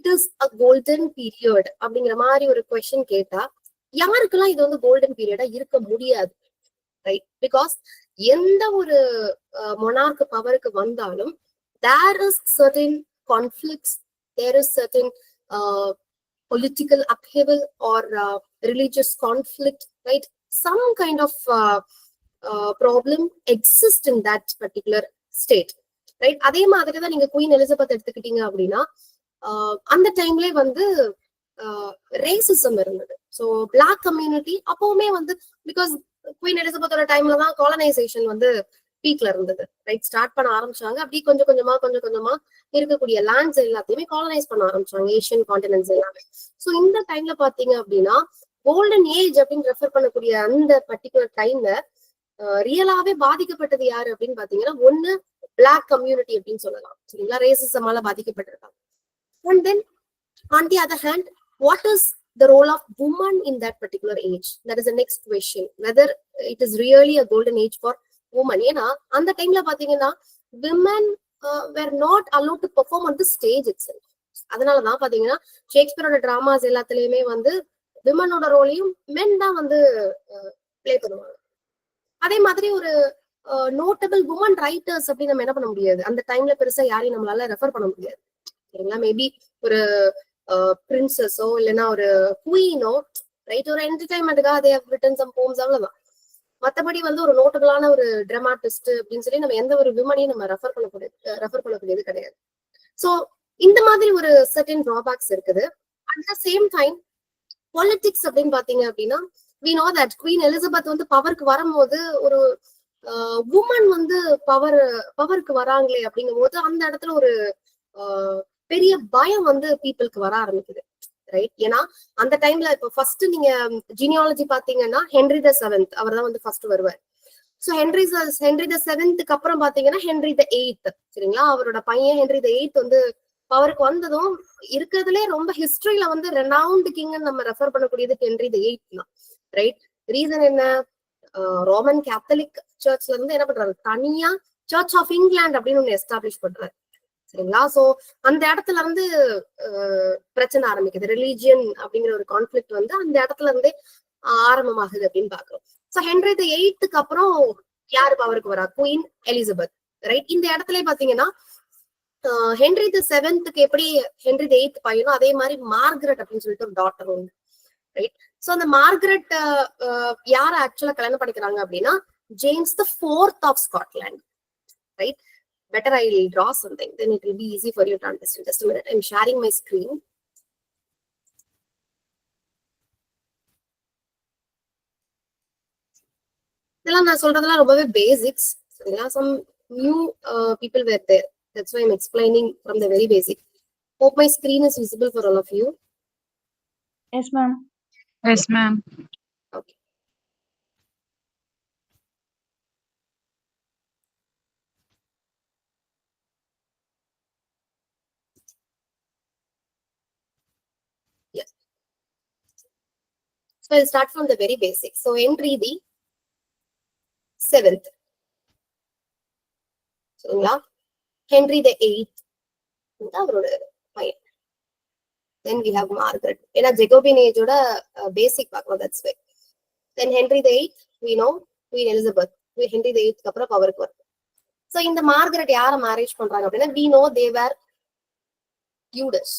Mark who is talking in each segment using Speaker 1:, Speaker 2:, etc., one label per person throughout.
Speaker 1: It is a golden period அப்படிங்கிற மாதிரி ஒரு கொஸ்டின் கேட்டா யாருக்கெல்லாம் இது வந்து கோல்டன் பீரியடா இருக்க முடியாது, ரைட்? பிகாஸ் எந்த ஒரு மொனார்க் பவருக்கு வந்தாலும் there is certain conflicts, there is certain political upheaval or religious conflict, right? Some kind of problem exists in that particular state, right? அதே மாதிரி தான் நீங்க குயின் எலிசபெத் எடுத்துக்கிட்டீங்க அப்படின்னா அந்த டைம்ல வந்து ரேசிசம் இருந்தது. ஸோ பிளாக் கம்யூனிட்டி அப்பவுமே வந்து பிகாஸ் குயின் எலிசபெத்தோட டைம்ல தான் காலனைசேஷன் வந்து பீக்ல இருந்தது, ரைட்? ஸ்டார்ட் பண்ண ஆரம்பிச்சாங்க. அப்படி கொஞ்சம் கொஞ்சமா இருக்கக்கூடிய லேண்ட்ஸ் எல்லாத்தையுமே காலனைஸ் பண்ண ஆரம்பிச்சாங்க, ஏஷியன் கான்டினென்ட்ஸ் எல்லாமே. ஸோ இந்த டைம்ல பாத்தீங்க அப்படின்னா கோல்டன் ஏஜ் அப்படின்னு ரெஃபர் பண்ணக்கூடிய அந்த பர்டிகுலர் டைம்ல ரியலாவே பாதிக்கப்பட்டது யாரு அப்படின்னு பாத்தீங்கன்னா ஒண்ணு பிளாக் கம்யூனிட்டி அப்படின்னு சொல்லலாம், சரிங்களா? ரேசிசமால பாதிக்கப்பட்டிருக்காங்க. And then on the other hand, what is the role of woman in that particular age? That is the next question, whether it is really a golden age for women. ஏன்னா அந்த டைம்ல பாத்தீங்கன்னா women were not allowed to perform on the stage itself. அதனாலதான் பாத்தீங்கன்னா ஷேக்ஸ்பியரோட dramas எல்லாத்துலயுமே வந்து விமனோட ரோலையும் மென் தான் வந்து பிளே பண்ணுவாங்க. அதே மாதிரி ஒரு நோட்டபிள் உமன் ரைட்டர்ஸ் அப்படின்னு நம்ம என்ன பண்ண முடியாது, அந்த டைம்ல பெருசா யாரையும் நம்மளால ரெஃபர் பண்ண முடியாது, சரிங்களா? மேபி ஒரு பிரின்சஸோ இல்லைன்னா ஒரு குயினோ, ரைட், ஒரு என்டர்டைன்மெண்ட்டுக்காக they have written some poems, அவ்வளவுதான். மற்றபடி வந்து ஒரு நோட்டபிளான ஒரு டிராமாட்டிஸ்ட் அப்படின்னு சொல்லி நம்ம எந்த ஒரு விமனையும் நம்ம ரெஃபர் பண்ணக்கூடியது கிடையாது. ஸோ இந்த மாதிரி ஒரு சர்டன் டிராபேக்ஸ் இருக்குது. At the same time politics அப்படின்னு பாத்தீங்க அப்படின்னா we know that queen Elizabeth வந்து பவருக்கு வரும்போது ஒரு உமன் வந்து பவருக்கு வராங்களே அப்படிங்கும் போது அந்த இடத்துல ஒரு பெரிய பயம் வந்து பீப்புளுக்கு வர ஆரம்பிக்குது, ரைட்? ஏன்னா அந்த டைம்ல இப்போ ஃபர்ஸ்ட் நீங்க ஜீனியாலஜி பாத்தீங்கன்னா ஹென்ரி த 7th அவர் தான் வந்து ஃபர்ஸ்ட் வருவார். ஸோ ஹென்ரி த 7th அப்புறம் பாத்தீங்கன்னா ஹென்ரி த 8th, சரிங்களா? அவரோட பையன் ஹென்ரி த 8th வந்து பவருக்கு வந்ததும் இருக்கிறதுலே ரொம்ப ஹிஸ்டரியில வந்து ரெனவுண்ட் கிங்னு நம்ம ரெஃபர் பண்ணக்கூடியது ஹென்ரி த 8th தான், ரைட்? ரீசன் என்ன? ரோமன் கேத்தலிக் சர்ச்ல இருந்து என்ன பண்றாரு, தனியா சர்ச் ஆஃப் இங்கிலாந்து அப்படின்னு ஒண்ணு எஸ்டாப்ளிஷ் பண்றாரு, சரிங்களா? சோ அந்த இடத்துல இருந்து பிரச்சனை ஆரம்பிக்குது. ரிலீஜியன் அப்படிங்கிற ஒரு கான்ஃபிளிக்ட் வந்து அந்த இடத்துல இருந்தே ஆரம்பமாகுது அப்படின்னு பாக்குறோம். சோ ஹென்ரி த 8th அப்புறம் யாரு பவருக்கு வரா? Queen Elizabeth, right? இந்த இடத்துல பாத்தீங்கன்னா ஹென்ரி த 7th எப்படி ஹென்ரி த 8th பையனோ அதே மாதிரி மார்கரெட் அப்படின்னு சொல்லிட்டு ஒரு டாட்டர் உண்டு, ரைட்? சோ அந்த மார்கரெட் யார ஆக்சுவலா கல்யாணம் பண்ணிக்கிறாங்க அப்படின்னா James the 4th of Scotland, right? Better I'll draw something, then it will be easy for you to understand. Just a minute, I'm sharing my screen. இதெல்லாம் நான் சொல்றதெல்லாம் ரொம்பவே பேசிக்ஸ், சரிங்களா? Some new people were there, that's why I'm explaining from the very basic. Hope my screen is visible for all of you.
Speaker 2: Yes ma'am.
Speaker 3: Yes ma'am.
Speaker 1: Okay. Yes. So I'll start from the very basic. So Henry the 7th, சரிங்களா? Henry த 8th அவரோட பையன். Then we have Margaret. ஏன்னா Jacobean Age ஓட பேசிக் பார்க்கலாம், that's why. Then Henry the 8th, we know Queen Elizabeth. Henry the 8th அப்புறம் பவருக்கு வருது. So இந்த Margaret யார மேரேஜ் பண்றாங்க அப்படின்னா we know they were Tudors,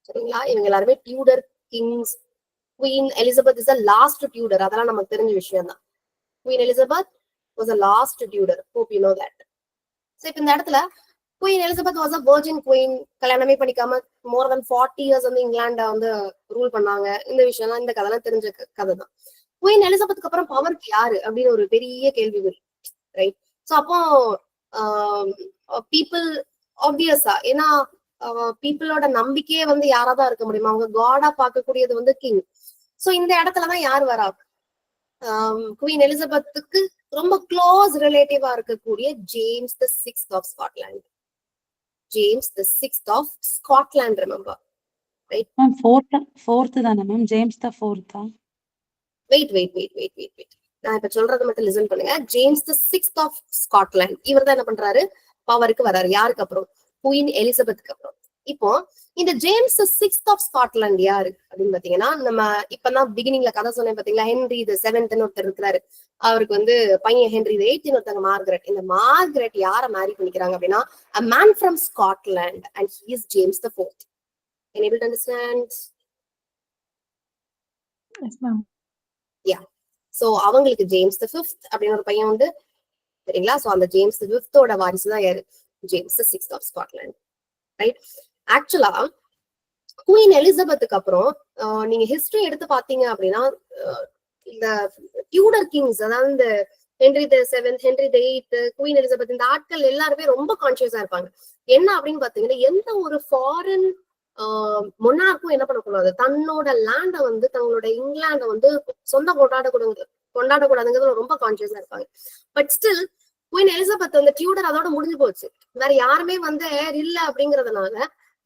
Speaker 1: சரிங்களா? இவங்க எல்லாருமே Tudor Kings. Queen Elizabeth is the last Tudor, அதெல்லாம் நமக்கு தெரிஞ்ச விஷயம் தான். Queen Elizabeth was a last Tudor, hope you know that. So இப்ப இந்த இடத்துல queen Elizabeth was a virgin queen, கல்யாணமே பண்ணிக்காம மோர் தென் 40 years வந்து இங்கிலாண்ட வந்து ரூல் பண்ணாங்க. இந்த விஷயம்லாம் இந்த கதைலாம் தெரிஞ்ச கதை தான். குவீன் எலிசபெத்துக்கு அப்புறம் பவருக்கு யாரு அப்படின்னு ஒரு பெரிய கேள்விக்குறி, ரைட்? ஸோ அப்போ பீப்புள் ஆப்வியஸா, ஏன்னா பீப்புளோட நம்பிக்கையே வந்து யாராதான் இருக்க முடியுமா? அவங்க காடா பார்க்கக்கூடியது வந்து கிங். ஸோ இந்த இடத்துலதான் யார் வரா? குவீன் எலிசபெத்துக்கு ரொம்ப க்ளோஸ் ரிலேட்டிவா இருக்கக்கூடிய James the 6th of Scotland. James the 6th of Scotland, remember, right?
Speaker 2: Ma'am, fourth தானே ma'am? James the 4th.
Speaker 1: Wait. நான் இப்ப சொல்றது மட்டும் லிசன் பண்ணுங்க. James the 6th of Scotland இவர் தான் என்ன பண்றாரு, பவருக்கு வராரு. யாருக்கு அப்புறம்? குயின் எலிசபெத்துக்கு அப்புறம். இப்போ இந்த ஜேம்ஸ் சிக்ஸ்த் ஆஃப் ஸ்காட்லாண்ட் யாரு அப்படின்னு பாத்தீங்கன்னா, நம்ம இப்பதான் பிகினிங்ல கதை சொன்னேன் பாத்தீங்களா, ஹென்ரி தி செவன்த்னு ஒருத்தர் இருக்கிறாரு. அவருக்கு வந்து பையன் ஹென்ரி தி எய்த்னு ஒருத்தங்க மார்கரெட். இந்த மார்கரெட் யார மேரி பண்ணிக்கிறாங்க அப்படின்னா, a man from Scotland and he is James the Fourth. Can you able to understand?
Speaker 2: Yes, ma'am.
Speaker 1: Yeah. So அவங்களுக்கு ஜேம்ஸ் தி ஃபிஃப்த் அப்படின்னு ஒரு பையன் உண்டு, சரிங்களா? சோ அந்த ஜேம்ஸ் தி ஃபிஃப்த்தோட வாரிசு தான் யாரு? James the sixth of Scotland, right? ஆக்சுவலா குவீன் எலிசபெத்துக்கு அப்புறம் நீங்க ஹிஸ்டரி எடுத்து பாத்தீங்க அப்படின்னா, இந்த டியூடர் கிங்ஸ், அதாவது இந்த Henry the seventh, Henry the eighth, queen Elizabeth, இந்த ஆட்கள் எல்லாருமே ரொம்ப கான்சியஸா இருப்பாங்க. என்ன அப்படின்னு பாத்தீங்கன்னா, எந்த ஒரு ஃபாரின் மொனார்க்கும் என்ன பண்ணக்கூடாது, தன்னோட லேண்ட வந்து, தங்களோட இங்கிலாண்ட வந்து சொந்த கொண்டாடக்கூடாதுங்கிறது ரொம்ப கான்சியஸா இருப்பாங்க. பட் ஸ்டில் குவீன் எலிசபெத் வந்து டியூடர் அதோட முடிஞ்சு போச்சு. வேற யாருமே வந்து இல்ல அப்படிங்கறதுனால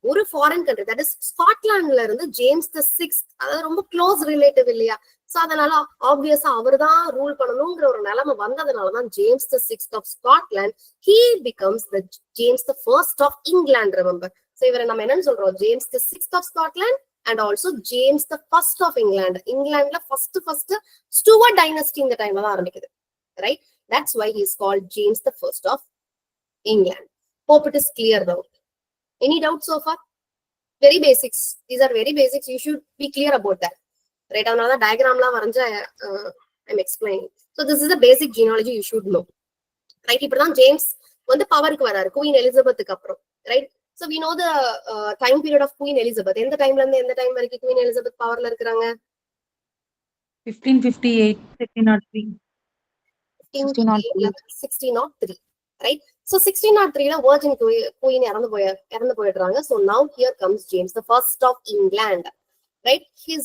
Speaker 1: ஒரு ஃபாரின் கண்ட்ரி, தட் இஸ் ஸ்காட்லாண்ட்ல இருந்து ஜேம்ஸ் தி சிக்ஸ்த், அதாவது ரொம்ப க்ளோஸ் ரிலேட்டிவ் இல்லையா, சோ அதனால ஆப்வியஸா அவர் தான் ரூல் பண்ணணுங்கிற ஒரு நிலைமை வந்ததுனாலதான் James the sixth of Scotland he becomes the James the first of England, remember. So இவரை நம்ம என்னன்னு சொல்றோம், James the sixth of Scotland and also James the first of England. இங்கிலாந்துல ஃபர்ஸ்ட் ஸ்டூவர்ட் டைனஸ்டி இந்த டைம்ல தான் ஆரம்பிக்குது, right? That's why he is called James the first of England. Hope it is clear now. Any doubts so far? Very basics. These are very basics. You should be clear about that. Right? Another diagram la varanja I'm explaining. So this is the basic genealogy you should know. Right? இப்பதான் James வந்து பவருக்கு வராரு queen எலிசபெத்துக்கு அப்புறம், right? So we know the time period of Queen Elizabeth. எந்த டைம்ல இருந்து எந்த time வரைக்கும் குவீன் எலிசபெத் பவர்ல இருக்காங்க?
Speaker 2: 1558, 1603.
Speaker 1: 1603, right? So 1603 virgin queen இறந்து போயிடுறாங்க. So now here comes James the first of England, right? His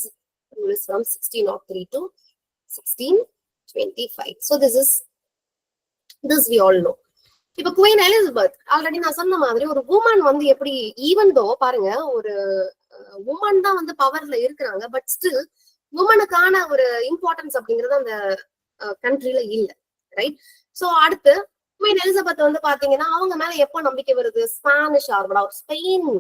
Speaker 1: rule is from 1603 to 1625. So this we all know. இப்ப queen Elizabeth already நான் சொன்ன மாதிரி ஒரு உமன் வந்து எப்படி, ஈவன் தோ பாருங்க, ஒரு உமன் தான் வந்து பவர்ல இருக்கிறாங்க, பட் ஸ்டில் உமனுக்கான ஒரு இம்பார்ட்டன்ஸ் அப்படிங்கிறது அந்த கண்ட்ரில இல்ல, ரைட்? சோ அடுத்து குவீன் எலிசபெத் வந்து பாத்தீங்கன்னா, அவங்க மேல எப்போ நம்பிக்கை வருது, ஸ்பானிஷ் ஆர்மடா, ஸ்பெயின்,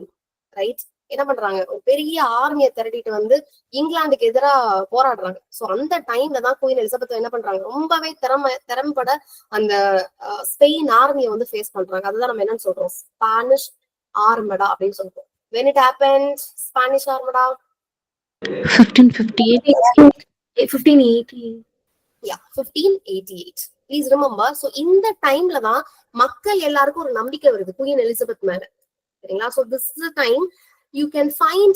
Speaker 1: ரைட்? என்ன பண்றாங்க, ஒரு பெரிய ஆர்மியை திரட்டிட்டு வந்து இங்கிலாந்துக்கு எதிராக போராடுறாங்க. சோ அந்த டைம்ல தான் குவீன் எலிசபெத் என்ன பண்றாங்க, ரொம்பவே திறம்பட அந்த ஸ்பெயின் ஆர்மியை வந்து ஃபேஸ் பண்றாங்க. அதுதான் நம்ம என்னன்னு சொல்றோம், ஸ்பானிஷ் ஆர்மடா அப்படின்னு சொல்றோம். When it happened, Spanish Armada?
Speaker 2: 1558. 1588.
Speaker 1: Yeah, 1588. Please remember. So இந்த டைம்ல தான் மக்கள் எல்லாருக்கும் ஒரு நம்பிக்கை வருது குவீன் எலிசபெத் மேல, சரிங்களா? So this is the time you can find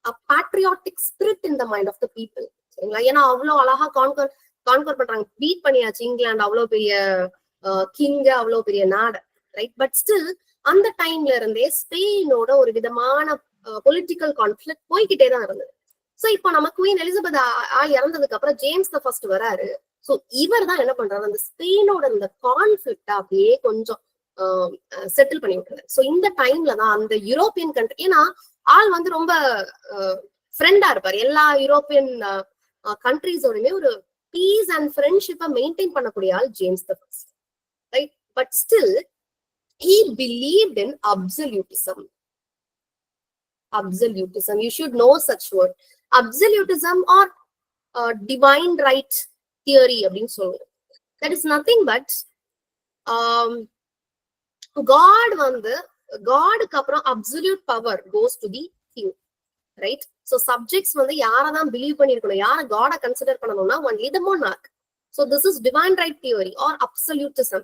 Speaker 1: a patriotic spirit in the mind of the people, சரிங்களா? ஏன்னா அவ்வளவு அழகா கான்கர் பண்றாங்க, பீட் பண்ணியாச்சு இங்கிலாந்து, அவ்வளவு பெரிய கிங், அவ்வளவு பெரிய நாடு, ரைட்? பட் ஸ்டில் அந்த டைம்ல இருந்தே ஸ்பெயினோட ஒரு விதமான பொலிட்டிக்கல் கான்ஃபிளிக்ட் போய்கிட்டே தான் இருந்தது. சோ இப்போ நம்ம குவீன் எலிசபெத் இறந்ததுக்கு அப்புறம் ஜேம்ஸ் தி ஃபர்ஸ்ட் வராரு. சோ இவர் தான் என்ன பண்றாரு, அந்த ஸ்பெயினோட இந்த கான்ஃபிளிக்ட் அப்படியே கொஞ்சம் செட்டில் பண்ணி விட்டுறாரு. சோ இந்த டைம்ல தான் அந்த யூரோப்பியன் கண்ட்ரி, ஏன்னா ஆள் வந்து ரொம்ப ஃப்ரெண்டா இருப்பாரு எல்லா யூரோப்பியன் கண்ட்ரிஸோடயுமே, ஒரு பீஸ் அண்ட் ஃப்ரெண்ட்ஷிப்பை மெயின்டைன் பண்ணக்கூடிய ஆள் James the first, right? But still he believed in absolutism. You should know such word, absolutism or divine right theory அப்படின்னு சொல்லுவோம். That is nothing but God வந்து, காடுக்கு அப்புறம் absolute power goes to the king, right? So subjects வந்து யாரதான் believe பண்ணிருக்கணும், யார காட consider பண்ணணும்னா only the monarch. So this is divine right theory or absolutism,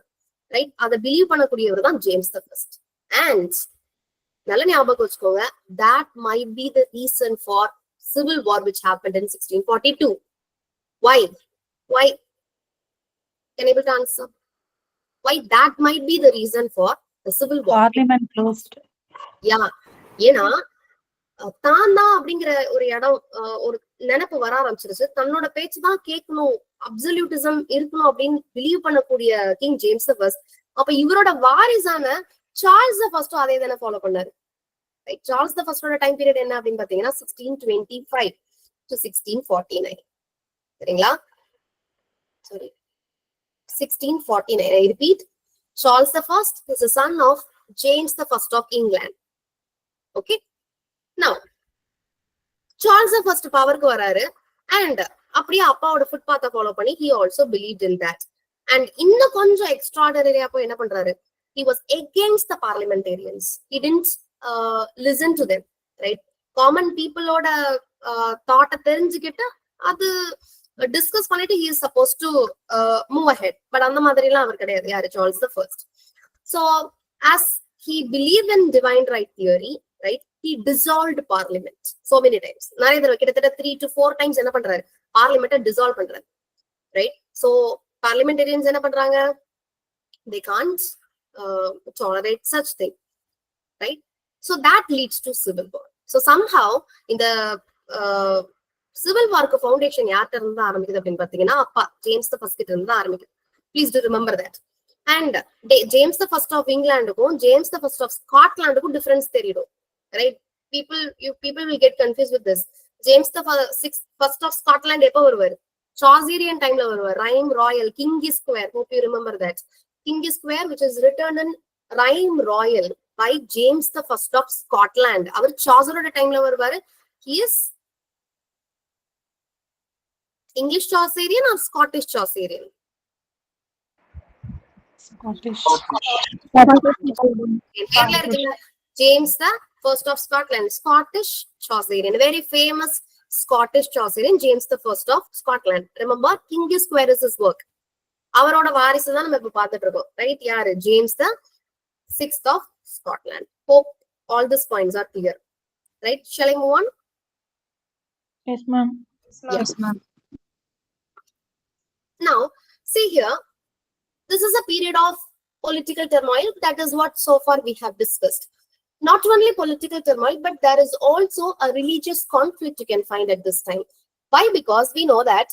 Speaker 1: right? அதை பிலீவ் பண்ணக்கூடியவர் தான் ஜேம்ஸ் தி ஃபர்ஸ்ட். அண்ட் நல்ல ஞாபகம் வச்சுக்கோங்க, that might be the reason for civil war which happened in 1642. Why can you able to answer why that might be the reason for the civil war?
Speaker 2: Parliament closed.
Speaker 1: Yeah, ஏன்னா தாண்டா அப்படிங்கிற ஒரு இடம், ஒரு நினைப்பு வர ஆரம்பிச்சிருச்சு, தன்னோட பேச்சு தான் கேட்கணும், அப்சல்யூட்டிசம் இருக்கணும் அப்படின்னு பிலீவ் பண்ணக்கூடிய கிங் ஜேம்ஸ் தி ஃபர்ஸ்ட். அப்ப இவரோட வாரிசான சார்ல்ஸ் தி ஃபர்ஸ்ட் அதே தானே ஃபாலோ பண்ணாரு, ரைட்? சார்ல்ஸ் தி ஃபர்ஸ்டோட டைம் பீரியட் என்ன அப்படின்னு பாத்தீங்கன்னா 1625 to 1649, சரிங்களா? Sorry, 1649. I repeat, Charles the First is the son of James the First of England. Okay, now Charles first பவருக்கு வராரு அண்ட் அப்படியே அப்பாவோட ஃபுட்பாத்தை ஃபாலோ பண்ணி he also believed in that. And இன்னும் கொஞ்சம் எக்ஸ்ட்ராடனரியா போய் என்ன பண்றாரு, he was against the parliamentarians. He didn't listen to them, right? Common பீப்புளோட தாட்டை தெரிஞ்சுக்கிட்டு அது டிஸ்கஸ் பண்ணிட்டு he is supposed to move ahead. But அந்த மாதிரி எல்லாம் அவர் கிடையாது, யாரு, Charles the first. So as he believed in divine right theory, right, he dissolved parliament so many times. நிறைய தடவை கிட்டத்தட்ட 3 to 4 times என்ன பண்றாரு, பார்லிமெண்ட்டை டிசால்வ் பண்றாரு, right? So parliamentarians என்ன பண்றாங்க, they can't tolerate such thing, right? So that leads to civil war. So somehow இந்த civil வார்க்கு foundation யார்கிட்ட இருந்து ஆரம்பிக்குது அப்படின்னு பாத்தீங்கன்னா அப்பா ஜேம்ஸ் த ஃபர்ஸ்ட் கிட்ட இருந்து ஆரம்பிக்குது. Please to remember that. And James the first of இங்கிலாந்துக்கும் ஜேம்ஸ் த ஃபர்ஸ்ட் ஆஃப் ஸ்காட்லாண்டுக்கும் டிஃபரன்ஸ் தெரியும், right? people will get confused with this. James the first of Scotland எப்போ வருவார், சாசீரியன் டைம்ல வருவார். Rhyme royal Kingis Quair, hope you remember that. Kingis Quair which is written in rhyme royal by James the first of Scotland. அவர் சாசரோட டைம்ல வருவாரு. he is English Chaucerian or Scottish Chaucerian?
Speaker 2: Scottish.
Speaker 1: James the first of Scotland, Scottish Chaucerian, very famous Scottish Chaucerian, James the first of Scotland. Remember, King Square is his work. அவரோட வாரிசு தான் நம்ம இப்ப பார்த்துட்டு இருக்கோம், ரைட்? யாரு, James the sixth of Scotland. Hope all these points are clear, right? Shall I move on?
Speaker 2: Yes, ma'am.
Speaker 1: Yes, ma'am. Now, see here, this is a period of political turmoil. That is what so far we have discussed. Not only political turmoil, but there is also a religious conflict you can find at this time. Why? Because we know that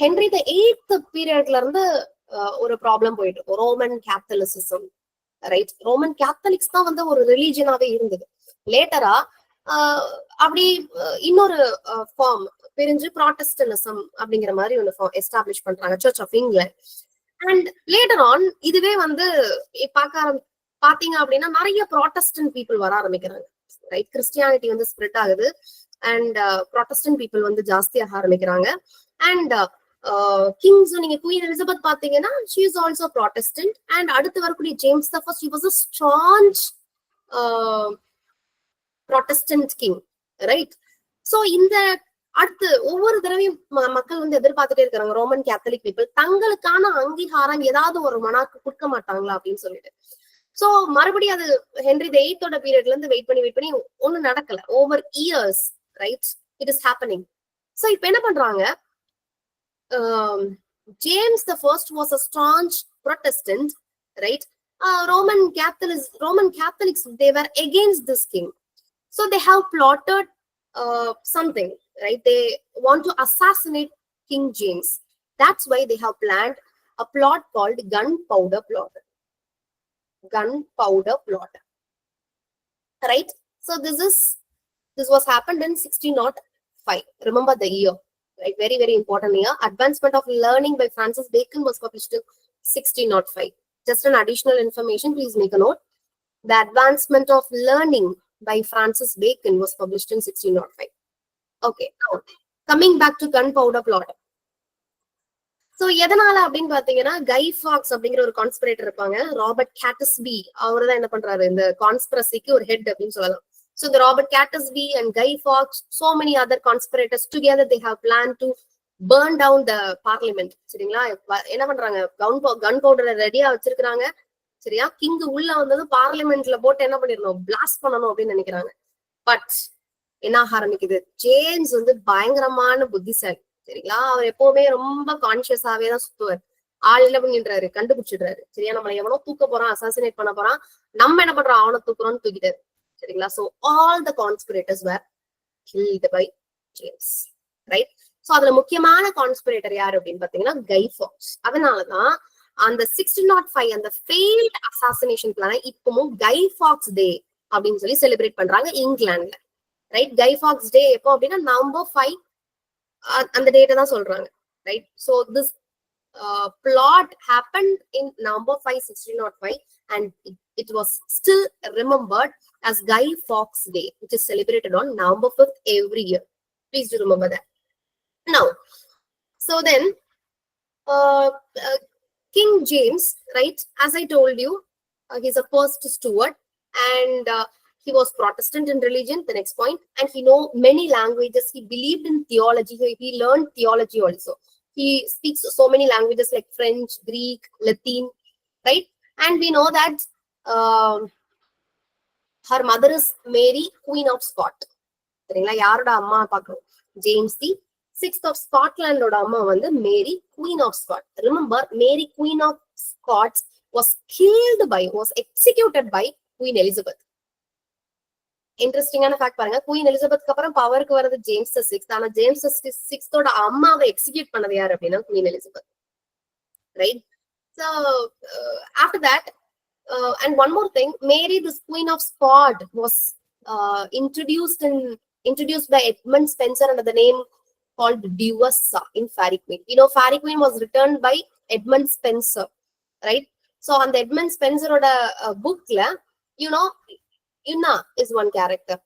Speaker 1: Henry the 8th periodல இருந்து ஒரு problem போயிட்டு இருக்கும், Roman கேத்தலிசிசம், right? Roman Catholics தான் வந்து ஒரு ரிலீஜனாவே இருந்தது. லேட்டரா அப்படி இன்னொரு ஃபார்ம் பிரிஞ்சு ப்ராட்டஸ்டனிசம் அப்படிங்கிற மாதிரி ஒன்று ஃபார்ம் எஸ்டாப்ளிஷ் பண்றாங்க, Church of England. And later on இதுவே வந்து பாத்தீங்க அப்படின்னா நிறைய ப்ராட்டஸ்டன்ட் பீப்புள் வர ஆரம்பிக்கிறாங்க, ரைட்? கிறிஸ்டியானிட்டி வந்து ஸ்ப்ரெட் ஆகுது அண்ட் ப்ராட்டஸ்டன்ட் பீப்புள் வந்து ஜாஸ்தியாக ஆரம்பிக்கிறாங்க. அண்ட் கிங்ஸ், நீங்க குயின் எலிசபெத் பாத்தீங்கன்னா she is also Protestant. And அடுத்து வரக்கூடிய James the first, he was a staunch Protestant king, right? So இந்த அடுத்து ஒவ்வொரு தடவையும் மக்கள் வந்து எதிர்பார்த்துட்டே இருக்காங்க, ரோமன் கேத்தலிக் பீப்புள் தங்களுக்கான அங்கீகாரம் ஏதாவது ஒரு மனார்க்கு கொடுக்க மாட்டாங்களா அப்படின்னு சொல்லிட்டு. சோ மறுபடியும் அது ஹென்ரி தி 8th பீரியட்ல இருந்து வெயிட் பண்ணி ஒன்னும் நடக்கல. Over years, right, it is happening. So இப்ப என்ன பண்றாங்க, James the first was a staunch Protestant, right? Roman Catholics, they were against this king. So they have plotted something, right? They want to assassinate King James. That's why they have planned a plot called gunpowder plot. Gunpowder plot, right? So this was happened in 1605. Remember the year, right? Very, very important year. Advancement of Learning by Francis Bacon was published in 1605. Just an additional information, please make a note. The Advancement of Learning by Francis Bacon was published in 1605. Okay, now coming back to gunpowder plot. So எதனால அப்படின்னு பாத்தீங்கன்னா, கை Fox அப்படிங்கிற ஒரு conspirator இருப்பாங்க, Robert கேட்டஸ்பி. அவரு தான் என்ன பண்றாரு, இந்த கான்ஸ்பிரசிக்கு ஒரு ஹெட் அப்படின்னு சொல்லலாம். So the Robert Catesby and Guy Fawkes, so many other conspirators together, they have planned to burn down the parliament. சரிங்களா? என்ன பண்றாங்க, கன் பவுடரை ரெடியா வச்சிருக்காங்க. சரியா? கிங் உள்ள வந்தது பார்லிமெண்ட்ல போட்டு என்ன பண்ணிடணும், பிளாஸ்ட் பண்ணணும் அப்படின்னு நினைக்கிறாங்க. பட் என்ன ஆரம்பிக்குது, ஜேம்ஸ் வந்து பயங்கரமான புத்திசாலி. சரிங்களா? அவர் எப்பவுமே ரொம்ப கான்சியஸாவே தான் சுத்துவார். ஆள் என்ன பண்ணிடுறாரு, கண்டுபிடிச்சிடுறாரு. சரியா? நம்மள எவனோ தூக்க போறான், அசாசினேட் பண்ண போறான், நம்ம என்ன பண்றோம், அவனை தூக்குறோம்னு தூக்கிட்டாரு. சரிங்களா? So all the conspirators were killed by James, right? So அதுல முக்கியமான கான்ஸ்பிரேட்டர் யாரு அப்படின்னு பாத்தீங்கன்னா கை ஃபாக்ஸ். அதனாலதான் அந்த 1605 அந்த ஃபெயில்ட் அசாசினேஷன் பிளான இப்பவும் கை ஃபாக்ஸ் டே அப்படின்னு சொல்லி செலிப்ரேட் பண்றாங்க இங்கிலாந்துல, ரைட்? கை ஃபாக்ஸ் டே எப்போ அப்படின்னா November 5 அந்த டேட்டை தான் சொல்றாங்க, right? So this plot happened in November 5, 1605 and it it was still remembered as Guy Fawkes Day, which is celebrated on November 5th every year. Please do remember that. Now, so then King James, right, as I told you, he's a first steward, and he was Protestant in religion, the next point, and he know many languages. He believed in theology. He learned theology also. He speaks so many languages like French, Greek, Latin, right? And we know that her mother is Mary, Queen of Scots. சரிங்களா? யாரோட அம்மா பார்க்கணும்? James the sixth of ஸ்காட்லாண்டோட அம்மா வந்து Mary, Queen of Scot. Remember, Mary Queen of Scots was executed by Queen Elizabeth. இன்ட்ரெஸ்டிங்கான fact பாருங்க, Queen எலிசபெத்க்கு அப்புறம் பவருக்கு வரது ஜேம்ஸ் தி சிக்ஸ்த். ஆனா ஜேம்ஸ் தி சிக்ஸ்தோட அம்மாவை எக்ஸிக்யூட் பண்ணது யாரு அப்படின்னா Queen Elizabeth, right? So after that, and one more thing, Mary, this Queen of Scots, was introduced by Edmund Spenser under the name called Duessa in Fairy Queen. You know, Fairy Queen was written by Edmund Spenser, right? So on the Edmund Spencer book la, you know, Una is one character.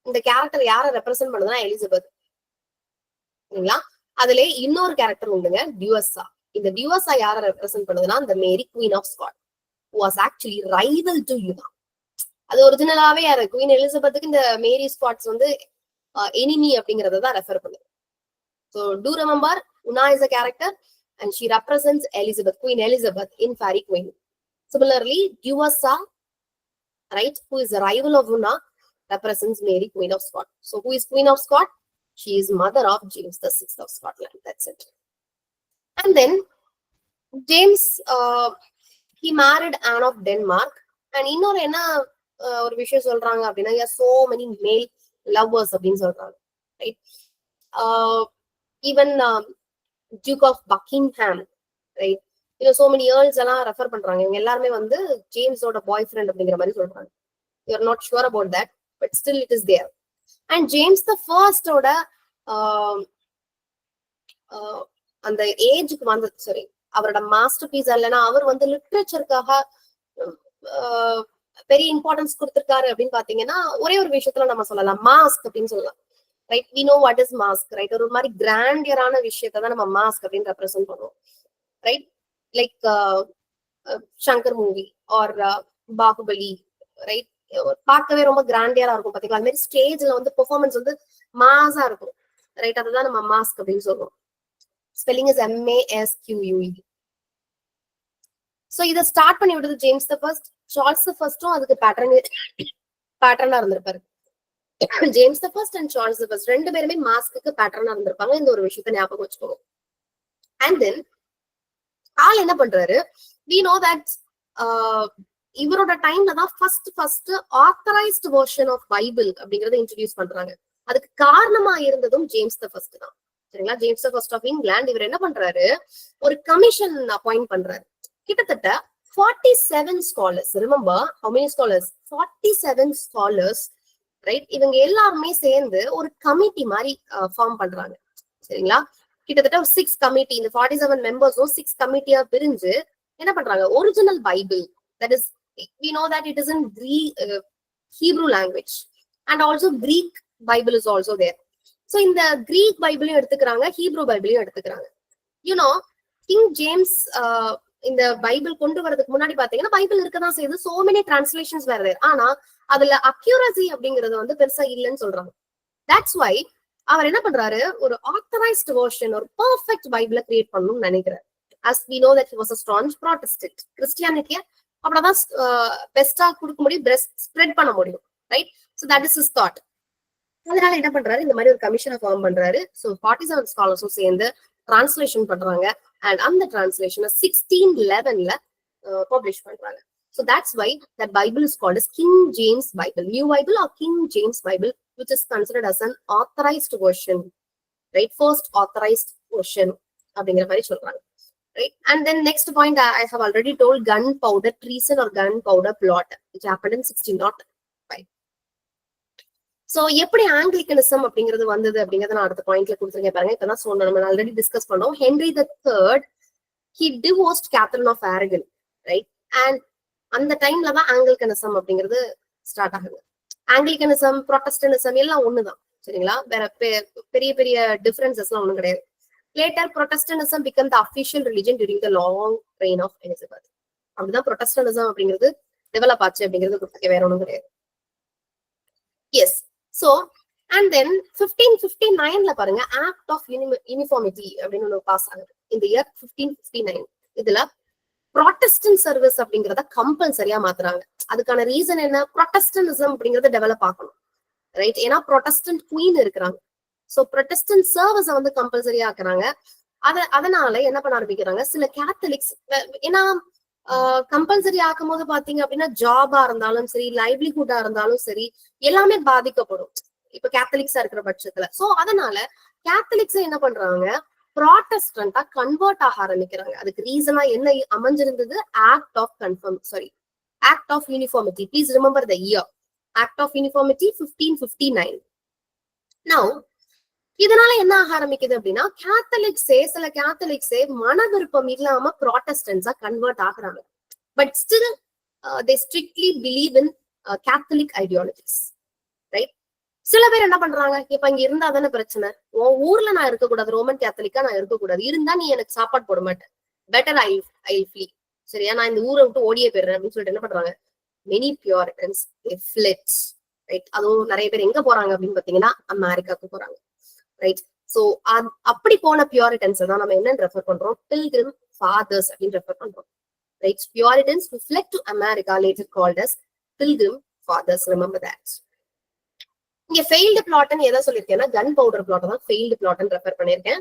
Speaker 1: இந்த character யாரை represent பண்ணுதுன்னா Elizabeth, சரிங்களா? அதுல இன்னொரு character உண்டுங்க, டியூசா. இந்த டியூசா யாரை represent பண்ணுதுன்னா இந்த Mary, Queen of Scot, was actually rival to Una. அது ஒரிஜினலாவே யாரு, குவீன் எலிசபெத்துக்கு இந்த மேரி ஸ்காட்ஸ் வந்து enemy அப்படிங்கறத தான் ரெஃபர் பண்ணுது. So do remember, Una is a character and she represents Elizabeth, Queen Elizabeth in Fairy Queen. Similarly, Duessa, right, who is a rival of Una, represents Mary, Queen of Scots. So who is Queen of Scots? She is mother of James the Sixth of Scotland. That's it. And then James, he married Anne of Denmark. And இன்னொரு என்ன ஒரு விஷயம் சொல்றாங்க அப்படின்னா, so many male lovers அப்படின்னு சொல்றாங்க, right? Even Duke of Buckingham, right? You know, so many earls எல்லாம் refer பண்றாங்க. இவங்க எல்லாருமே வந்து ஜேம்ஸோட பாய் ஃப்ரெண்ட் அப்படிங்கிற மாதிரி சொல்றாங்க. You are not sure about that, but still it is there. And James the First ஓட அந்த ஏஜுக்கு வந்து, சாரி, அவரோட மாஸ்டர் பீஸ் இல்லைன்னா அவர் வந்து லிட்ரேச்சருக்காக பெரிய இம்பார்ட்டன்ஸ் கொடுத்திருக்காரு அப்படின்னு பாத்தீங்கன்னா, ஒரே ஒரு விஷயத்துல நம்ம சொல்லலாம், மாஸ்க் அப்படின்னு சொல்லலாம், right? We know what is mask, right? ஒரு மாதிரி கிராண்டியரான விஷயத்தை தான் நம்ம மாஸ்க் அப்படின்னு ரெப்ரசென்ட் பண்ணுவோம், right? Like Shankar movie or Baahubali, right? பார்க்கவே ரொம்ப கிராண்டியரா இருக்கும் பாத்தீங்களா? அது மாதிரி ஸ்டேஜ்ல வந்து பெர்ஃபார்மன்ஸ் வந்து மாஸா இருக்கும், ரைட்? அதுதான் நம்ம மாஸ்க் அப்படின்னு சொல்லுவோம். Spelling is MASQUE. சோ இதை ஸ்டார்ட் பண்ணி விடுறது James the first. Charles the ஃபர்ஸ்டும் அதுக்கு பேட்டர்னா இருந்திருப்பாரு. James the first and Charles the first ரெண்டு பேருமே மாஸ்க்கு பேட்டர்னா இருந்திருப்பாங்க. இந்த ஒரு விஷயத்த ஞாபகம் வச்சுக்கோங்க. அண்ட் தென் ஆள் என்ன பண்றாரு, we know that இவரோட டைம்ல தான் first authorised version of Bible அப்படிங்கறத இன்ட்ரோடியூஸ் பண்றாங்க. அதுக்கு காரணமா இருந்ததும் ஜேம்ஸ் த ஃபர்ஸ்ட் தான், சரிங்களா? James the first of England இவர் என்ன பண்றாரு, ஒரு கமிஷன் அப்பாயிண்ட் பண்றாரு. கிட்டத்தட்ட 47 scholars. Remember how many scholars? 47 scholars, right? இவங்க எல்லாருமே சேர்ந்து ஒரு கமிட்டி மாதிரி ஃபார்ம் பண்றாங்க, சரிங்களா? கிட்டத்தட்ட ஒரு 6 கமிட்டி, இந்த 47 மெம்பர்ஸும் 6 கமிட்டியா பிரிஞ்சு என்ன பண்றாங்க, original Bible, that is, we know that it is in Hebrew language, and also Greek Bible is also there. So இந்த Greek பைபிளையும் எடுத்துக்கிறாங்க, ஹீப்ரூ பைபிளையும் எடுத்துக்கிறாங்க. You know, King James இந்த பைபிள் கொண்டு வரதுக்கு முன்னாடி பாத்தீங்கன்னா பைபிள் இருக்கதான் செய்யுது, சோ மெனி டிரான்ஸ்லேஷன்ஸ் வேற, ஆனா அதுல அக்யூரசி அப்படிங்கறது வந்து பெருசா இல்லைன்னு சொல்றாங்க. தட்ஸ் வை அவர் என்ன பண்றாரு, ஒரு ஆத்தரைஸ்ட் வெர்ஷன், ஒரு பெர்ஃபெக்ட் பைபிளை கிரியேட் பண்ணணும்னு நினைக்கிறார். as we know that he was a staunch Protestant. கிறிஸ்டியானிட்டியை அப்படிதான் பெஸ்டா கொடுக்க முடியும், ஸ்ப்ரெட் பண்ண முடியும், right? So that is his thought. அதனால என்ன பண்றாரு, இந்த மாதிரி ஒரு கமிஷனை ஃபார்ம் பண்றாரு. ஸோ 47 ஸ்காலர்ஸும் சேர்ந்து டிரான்ஸ்லேஷன் பண்றாங்க. And அந்த டிரான்ஸ்லேஷனை 1611ல பப்ளிஷ் பண்றாங்க. So that's why that Bible is called as King James Bible, New Bible or King James Bible, which is considered as an authorized version, right? First authorized version அப்படிங்கிற மாதிரி சொல்றாங்க, right? And then next point, I have already told gunpowder treason or gunpowder plot, which happened in 1605. So எப்படி ஆங்கிலிக்கனிசம் அப்படிங்கிறது வந்தது அப்படிங்கறத நான் அடுத்த பாயிண்ட்ல கொடுத்துருக்கேன் பாருங்க. இப்பதான் சொன்னோம், நம்ம ஆல்ரெடி டிஸ்கஸ் பண்ணோம். Henry the third, he divorced Catherine of Aragon, right? And அந்த டைம்ல தான் ஆங்கிலிகனிசம் அப்படிங்கிறது ஸ்டார்ட் ஆகுது. ஆங்கிலிகனிசம், ப்ரொட்டஸ்டன்டிசம் எல்லாம் ஒண்ணுதான், சரிங்களா? வேற பெரிய பெரிய டிஃபரன்சஸ் எல்லாம் ஒண்ணும் கிடையாது. Later Protestantism become the official religion during the long reign of Elizabeth. அப்படிதான் ப்ரொட்டஸ்டன்டிசம் அப்படிங்கிறது டெவலப் ஆச்சு அப்படிங்கிறது வேற ஒண்ணும் கிடையாது. எஸ். சோ அண்ட் தென் 1559ல பாருங்க, ஆக்ட் ஆஃப் யூனிஃபார்மிட்டி அப்படின்னு ஒன்று பாஸ் ஆகுது இந்த இயர் 1559. இதுல ப்ராட்டஸ்டன்ட் சர்வீஸ் அப்படிங்கறத கம்பல்சரியா மாத்துறாங்க. அதுக்கான ரீசன் என்ன? ப்ரொட்டஸ்டன்டிசம் அப்படிங்கறத டெவலப் ஆகணும், ரைட்? ஏன்னா ப்ரொட்டஸ்டன்ட் குவீன் இருக்கிறாங்க. சோ ப்ரொட்டஸ்டன்ட் சர்வீஸ வந்து கம்பல்சரியா ஆக்குறாங்க. அதனால என்ன பண்ண ஆரம்பிக்கிறாங்க, சில கேத்தலிக்ஸ், ஏன்னா கம்பல்சரி ஆக்கும் போது பாத்தீங்க அப்படின்னா ஜாபா இருந்தாலும் சரி, லைவ்லிஹுட்டா இருந்தாலும் சரி, எல்லாமே பாதிக்கப்படும் இப்ப கேத்தலிக்ஸா இருக்கிற பட்சத்துல. சோ அதனால கேத்தலிக்ஸ் என்ன பண்றாங்க, ப்ராட்டஸ்டன்டா கன்வெர்ட் ஆக ஆரம்பிக்கிறாங்க. அதுக்கு ரீசனா என்ன அமைஞ்சிருந்தது? Act of uniformity. Please remember the year. Act of uniformity 1559. Now இதனால என்ன ஆக ஆரம்பிக்குது அப்படின்னா, சில கேத்தலிக்ஸே மன விருப்பம் இல்லாம ப்ராட்டஸ்டன்ஸா கன்வெர்ட் ஆகுறாங்க. But still they strictly believe in Catholic ideologies, right? சில பேர் என்ன பண்றாங்க, இப்ப இங்க இருந்தா தானே பிரச்சனை, உன் ஊர்ல நான் இருக்கக்கூடாது, ரோமன் கேத்தலிக்கா நான் இருக்கக்கூடாது, இருந்தா நீ எனக்கு சாப்பாடு போட மாட்டேன், பெட்டர் ஐ ஃப்ளீ, சரியா, நான் இந்த ஊரை விட்டு ஓடியே போயிடுறேன் அப்படின்னு சொல்லிட்டு என்ன பண்றாங்க, மெனி பியூரிட்டன்ஸ் ஃப்ளெட், ரைட்? அதுவும் நிறைய பேர் எங்க போறாங்க அப்படின்னு பாத்தீங்கன்னா அமெரிக்காவுக்கு போறாங்க, ரைட்? சோ அப்படி போன பியூரிட்டன்ஸ் தான் நம்ம என்னன்னு ரெஃபர் பண்றோம், பில்கிரிம் ஃபாதர்ஸ் அப்படின்னு ரெஃபர் பண்றோம், right? Puritans who fled to America later called as pilgrim fathers. Remember that. இங்க ஃபெயில்டு பிளாட்னு எதை சொல்லியிருக்கேன்னா, கன் பவுடர் பிளாட் தான் ஃபெயில்டு பிளாட்னு ரெஃபர் பண்ணியிருக்கேன்.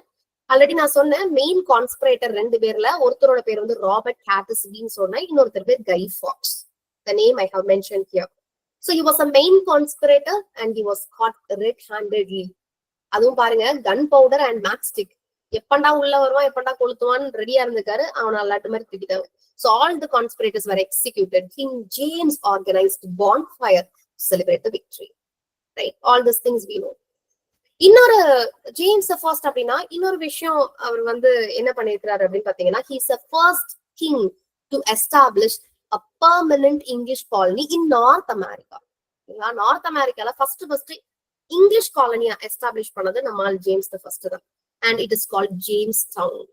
Speaker 1: ஆல்ரெடி நான் சொன்னேன், மெயின் கான்ஸ்பிரேட்டர் 2 பேர்ல ஒருத்தரோட பேர் வந்து ராபர்ட் ஹாட்டிஸ்பின்னு சொன்னேன், இன்னொருத்தர் பேர் கை Fox. The name I have mentioned here. So he was a main conspirator and he was caught red-handedly. அதுவும் பாருங்க, gunpowder and matchstick, எப்பண்டா உள்ள வருவான் எப்பண்டா கொளுத்துவான்னு ரெடியா இருந்திருக்காரு, அவன் அல்லாட்டு மாதிரி திட்டாங்க. So all the conspirators were executed. King James organized bonfire to celebrate the victory. Right? All these things we know. இன்னொரு ஜேம்ஸ் ஃபர்ஸ்ட் அப்படின்னா இன்னொரு விஷயம் அவர் வந்து என்ன பண்ணிருக்கிறாரு அப்படின்னு பாத்தீங்கன்னா, he is the first king to establish a permanent English colony in North America. North அமெரிக்கால first English காலனியா எஸ்டாப்ளிஷ் பண்ணது நம்மால் ஜேம்ஸ் த ஃபர்ஸ்ட் தான். And it is called Jamestown.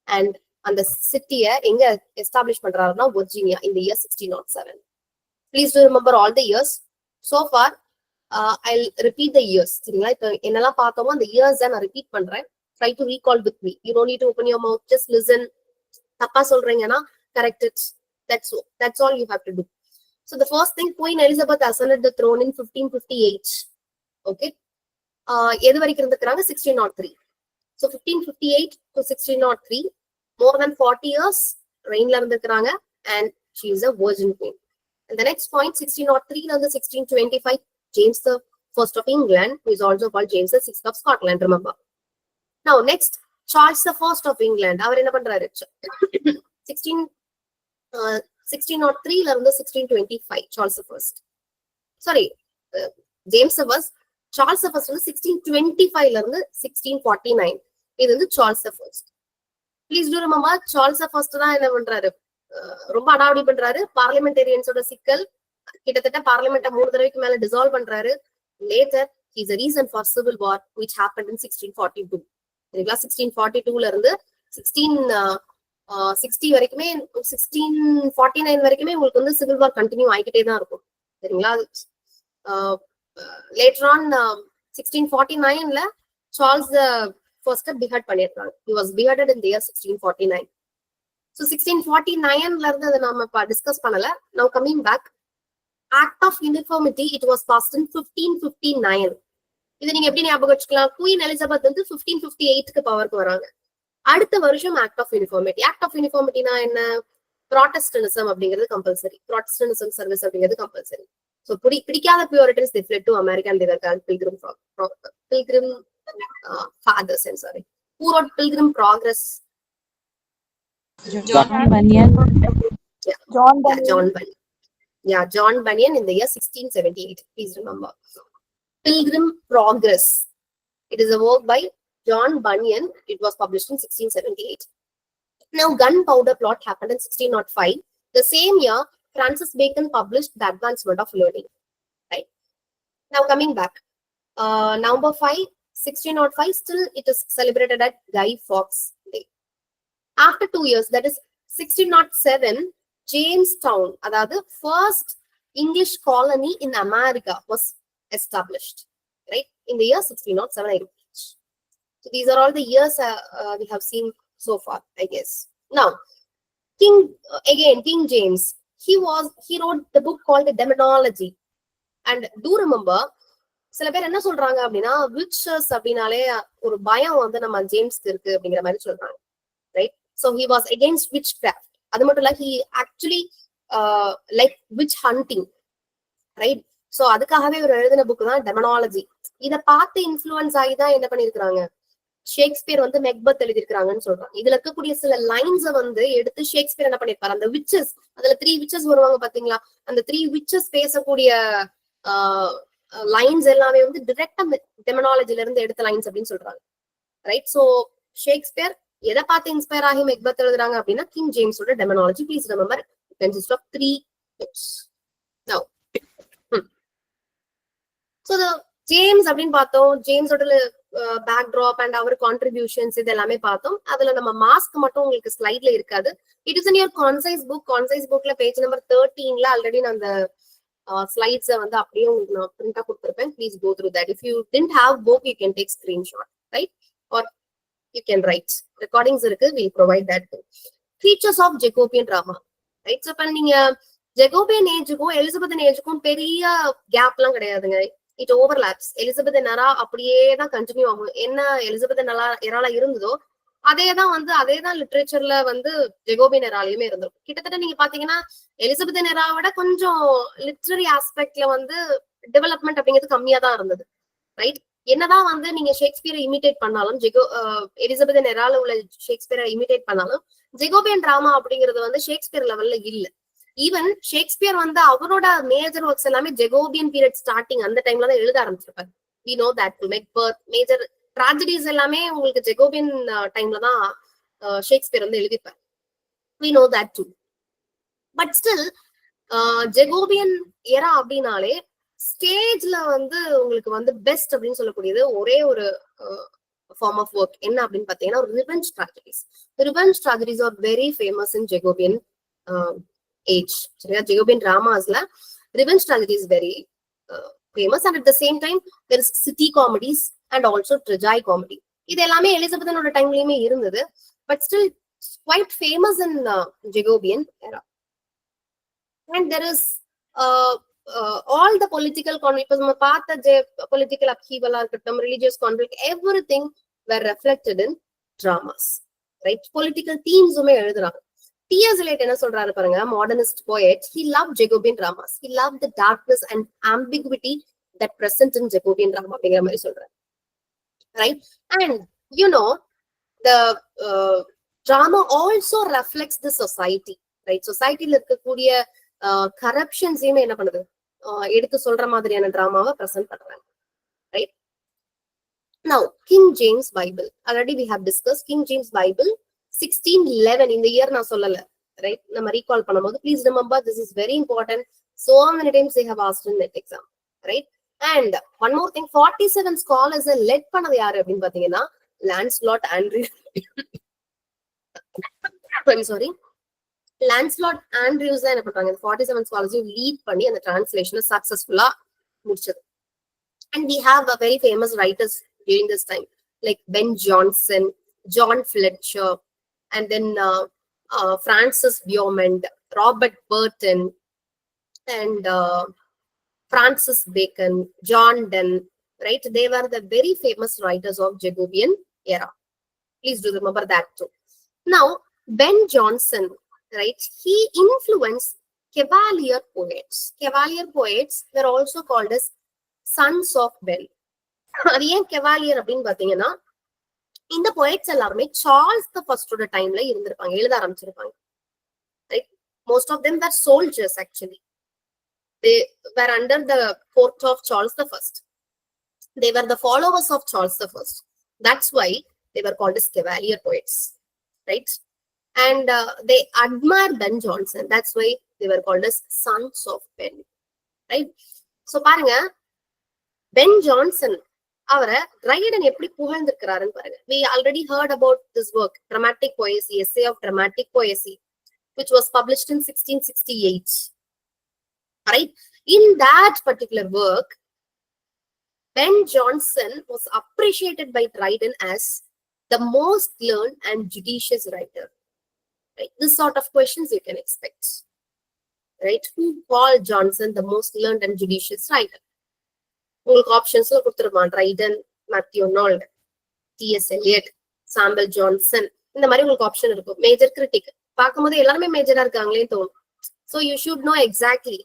Speaker 1: அண்ட் அந்த சிட்டியை எங்க எஸ்டாப்ளிஷ் பண்றாருன்னா Virginia in the year 1607. Please do remember all the years. So far I'll repeat the years. சரிங்களா? இப்போ என்னெல்லாம் பார்த்தோமோ அந்த இயர்ஸ் தான் நான் ரிப்பீட் பண்றேன். Try to recall with me. You don't need to open your mouth. Just listen. தப்பா சொல்றீங்கன்னா correct it. That's all you have to do. So the first thing, Queen Elizabeth ascended the throne in 1558. Okay. எது வரைக்கும் இருந்திருக்காங்க? 1603. So 1558 to 1603, more than 40 years reign-ல இருந்திருக்காங்க, and she is a virgin queen. And the next point, 1603 ல இருந்து 1625, James the First of England, who is also called James the Sixth of Scotland, remember. Now next, Charles the First of England, அவர் என்ன பண்றாரு? 1603 ல இருந்து 1625, Charles the First. Sorry, James the First. Charles the First வந்து 1625 ல இருந்து 1649. இது வந்து Charles the First. Please do remember, Charles the First தான் என்ன பண்றாரு? ரொம்ப அடாவடி பண்றாரு. பார்லிமெண்டேரியன்ஸோட சிக்கல், கிட்டத்தட்ட பார்லிமெண்ட்டை 3 தடவைக்கு மேல டிசால்வ் பண்றாரு. Later, he is a reason for civil war which happened in 1642. சரிங்களா? 1642ல இருந்து 1660 வரைக்குமே, 1649 வரைக்குமே உங்களுக்கு வந்து சிவில் வார் கண்டினியூ ஆகிக்கிட்டே தான் இருக்கும். சரிங்களா? Later on, 1649ல Charles the First behead பண்ணிருக்காங்க. He was beheaded in the year 1649. So 1649ல இருந்து அதை நாம டிஸ்கஸ் பண்ணல. Now coming back, Act of Uniformity, it was passed in 1559. இது நீங்க எப்படி ஞாபகம் வச்சுக்கலாம்? குயின் எலிசபெத் வந்து 1558க்கு பவருக்கு வராங்க. அடுத்த வருஷம் act of uniformity. Act of யூனிஃபார்மிட்டினா என்ன? ப்ராட்டஸ்டனிசம் அப்படிங்கிறது கம்பல்சரி, ப்ராட்டஸ்டனிசம் சர்வீஸ் அப்படிங்கிறது கம்பல்சரி. So பிடிக்காத Puritans they fled to America and they were called pilgrim fathers. I'm sorry. Who wrote Pilgrim Progress?
Speaker 2: John Bunyan.
Speaker 1: Yeah.
Speaker 2: John Bunyan.
Speaker 1: Yeah, John Bunyan. Yeah, John Bunyan in the year 1678. Please remember. Pilgrim Progress. It is a work by John Bunyan. It was published in 1678. Now, gunpowder plot happened in 1605. The same year, Francis Bacon published The Advancement of Learning. Right. Now coming back, November 5, 1605, still it is celebrated at Guy Fawkes Day. After 2 years, that is 1607, Jamestown, அதாவது first English colony in America was established, right? In the year 1607, I repeat. So these are all the years we have seen so far, I guess. Now, King James, he wrote the book called Demonology. And do remember, சில பேர் என்ன சொல்றாங்க அப்படின்னா, witches அப்படின்னாலே ஒரு பயம் வந்து நம்ம ஜேம்ஸ்க்கு இருக்கு அப்படிங்கிற மாதிரி சொல்றாங்க, right? So he was against witchcraft. அது மட்டும் இல்ல, he actually like witch hunting, right? So அதுக்காகவே ஒரு எழுதின புக் தான் டெமனாலஜி. இத பார்த்து இன்ஃபுளுன்ஸ் ஆகி தான் என்ன பண்ணிருக்காங்க, ஷேக்ஸ்பியர் வந்து மெக்பத் எழுதிருக்காங்கன்னு சொல்றாங்க. இதுல இருக்கக்கூடிய சில லைன்ஸை வந்து எடுத்து ஷேக்ஸ்பியர் என்ன பண்ணிருப்பாரு, அந்த விச்சஸ், அதுல 3 விச்சஸ் வருவாங்க பாத்தீங்களா, அந்த 3 விச்சஸ் பேசக்கூடிய லைன்ஸ் எல்லாமே வந்து டிரெக்டா டெமனாலஜில இருந்து எடுத்த லைன்ஸ் அப்படின்னு சொல்றாங்க, ரைட்? சோ ஷேக்ஸ்பியர் எதை பார்த்து இன்ஸ்பயர் ஆகி மெக்பத் எழுதுறாங்க அப்படின்னா, கிங் ஜேம்ஸோட demonology. Please remember, it consist of 3 books. Now, so the James அப்படின்னு பார்த்தோம், ஜேம்ஸோட பேக்ட்ராப் அண்ட் அவர் கான்ட்ரிபியூஷன்ஸ் இது எல்லாமே பார்த்தோம். அதுல நம்ம மாஸ்க் மட்டும் உங்களுக்கு ஸ்லைட்ல இருக்காது. It is in your concise book. Concise புக்ல பேஜ் நம்பர் 13ல ஆல்ரெடி நான் அந்த ஸ்லைட்ஸை வந்து அப்படியே உங்களுக்கு நான் பிரிண்டா கொடுத்துருப்பேன். Please go through that. If you didn't have book, you can take screenshot, right? Or you can write. Recordings இருக்கு, will provide that. Features of Jacobean drama, right? So இப்போ நீங்க ஜெகோபியன் ஏஜுக்கும் எலிசபெத்தன் ஏஜுக்கும் பெரிய கேப் எல்லாம் கிடையாதுங்க. It overlaps. Elizabethan எரா அப்படியே தான் continue ஆகும். என்ன எலிசபெத்தன் எரால இருந்ததோ அதேதான் லிட்ரேச்சர்ல வந்து ஜெகோபியன் எராலையுமே இருந்திருக்கும். கிட்டத்தட்ட நீங்க பாத்தீங்கன்னா எலிசபெத்தன் எராவோட கொஞ்சம் லிட்ரரி ஆஸ்பெக்ட்ல வந்து டெவலப்மெண்ட் அப்படிங்கிறது கம்மியா தான் இருந்தது, ரைட்? என்னதான் வந்து நீங்க ஷேக்ஸ்பியரை இமிடேட் பண்ணாலும், எலிசபெத்தன் எரால உள்ள ஷேக்ஸ்பியரை இமிடேட் பண்ணாலும், ஜெகோபியன் டிராமா அப்படிங்கிறது வந்து ஷேக்ஸ்பியர் லெவல்ல இல்ல. ஈவன் ஷேக்ஸ்பியர் வந்து அவரோட மேஜர் ஒர்க்ஸ் எல்லாமே ஜெகோபியன் பீரியட் ஸ்டார்டிங் அந்த டைம்ல தான் எழுத ஆரம்பிச்சிருப்பாரு. we know that to make birth major tragedies எல்லாமே உங்களுக்கு ஜெகோபியன் டைம்ல தான் ஷேக்ஸ்பியர் வந்து எழுதிப்பாரு. we know that too. But still Jacobean era அப்படின்னாலே ஸ்டேஜ்ல வந்து உங்களுக்கு வந்து பெஸ்ட் அப்படின்னு சொல்லக்கூடியது ஒரே ஒரு ஃபார்ம் ஆஃப் ஒர்க் என்ன அப்படின்னு பாத்தீங்கன்னா, revenge tragedies. Revenge tragedies are very famous in Jacobean age. சரியா? ஜெகோபியன் டிராமாஸ்ல revenge tragedy is very famous. And at the same time there is city comedies and also tragicomedy. இது எல்லாமே எலிசபெத்தனோட டைம்லயுமே இருந்தது. But still quite famous in Jacobean era. And there is all the political conflict. இப்போ நம்ம பார்த்த political அப்ஹீவலா இருக்கட்டும், religious conflict, everything were reflected in dramas, right? Political தீம்ஸுமே எழுதுறாங்க. T.S. Eliot என்ன சொல்றாரு பாருங்க, modernist poet. He loved Jacobean dramas. He loved the darkness and ambiguity that present in Jacobean drama அப்படிங்கிற மாதிரி சொல்றாரு, right? And you know, the drama also reflects the society, right? சொசைட்டில இருக்கக்கூடிய கரப்ஷன்ஸையுமே என்ன பண்ணுது, எடுத்து சொல்ற மாதிரியான டிராமாவை பிரசன்ட் பண்றாங்க, right? Now, King James Bible. Already we have discussed King James Bible 1611. இந்த இயர் நான் சொல்லல, ரைட்? நம்ம ரீகால் பண்ணும்போது please remember, this is very important. So many times they have asked in that exam, right? And one more thing, 47 scholars led பண்ணது யாரு அப்படின்னு பாத்தீங்கன்னா, Lancelot Andrew. I'm sorry, Lancelot Andrews தான் என்ன பண்றாங்க, 47 scholars-ஐயும் லீட் பண்ணி அந்த டிரான்ஸ்லேஷனை சக்சஸ்ஃபுல்லா முடிச்சது. And we have a very famous writers during this time, like Ben Jonson, John Fletcher, and then Francis Beaumont, Robert Burton, and Francis Bacon, John Donne, right? They were the very famous writers of Jacobean era. Please do remember that too. Now, Ben Jonson, right? He influenced Cavalier poets. Cavalier poets were also called as sons of Ben. அது ஏன் Cavalier அப்படின்னு பாத்தீங்கன்னா, இந்த poets எல்லாருமே Charles தி ஃபர்ஸ்டோட டைம்ல இருந்திருப்பாங்க, எழுத ஆரம்பிச்சிருப்பாங்க, right? Most of them were soldiers actually. They were under the court of Charles the First. They were the followers of Charles the First. That's why they were called as Cavalier poets, right? And they admire Ben Jonson. That's why They were called as sons of Ben. Right? So பாருங்க, Ben Johnson அவரை Triton எப்படி புகழ்ந்திருக்கிறாருன்னு பாருங்க. We already heard about this work, Dramatic Poesy, Essay of Dramatic Poesy, which was published in 1668. Right? In that particular work, Ben Jonson was appreciated by Dryden as the most learned and judicious writer. Right? This sort of questions you can expect. Right? Who called Johnson the most learned and judicious writer? உங்களுக்கு ஆப்ஷன்ஸ்ல கொடுத்துருவான். Dryden, Matthew Arnold, T.S. Eliot, Samuel Johnson, இந்த மாதிரி உங்களுக்கு option இருக்கும். Major critic பார்க்கும்போது எல்லாருமே மேஜரா இருக்காங்களே தோணும். So you should know exactly.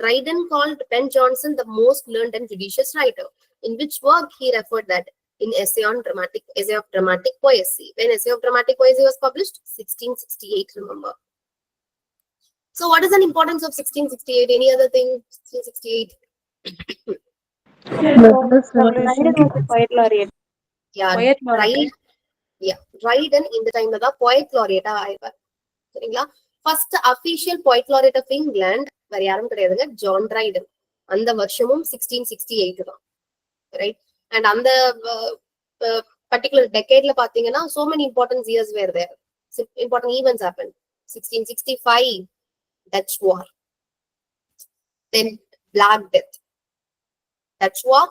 Speaker 1: Dryden called Ben Jonson the most learned and judicious writer. In which work he referred that? In Essay of Dramatic Poesy. When Essay of Dramatic Poesy was published? 1668, remember. So what is the importance of 1668? Any other thing? 1668?
Speaker 2: Dryden was a poet laureate.
Speaker 1: Yeah,
Speaker 2: Poet laureate.
Speaker 1: Dryden in the time of poet laureate ஆயிடுவார். சரிங்களா? First official poet laureate of England வேற யாரும் கிடையாதுங்க, John Triton. அந்த வருஷமும் 1668 தான். Right? And அந்த particular டெக்கேட்ல பாத்தீங்கன்னா so many important years were there. Important events happened. 1665 Dutch War. Then Black Death. Dutch War,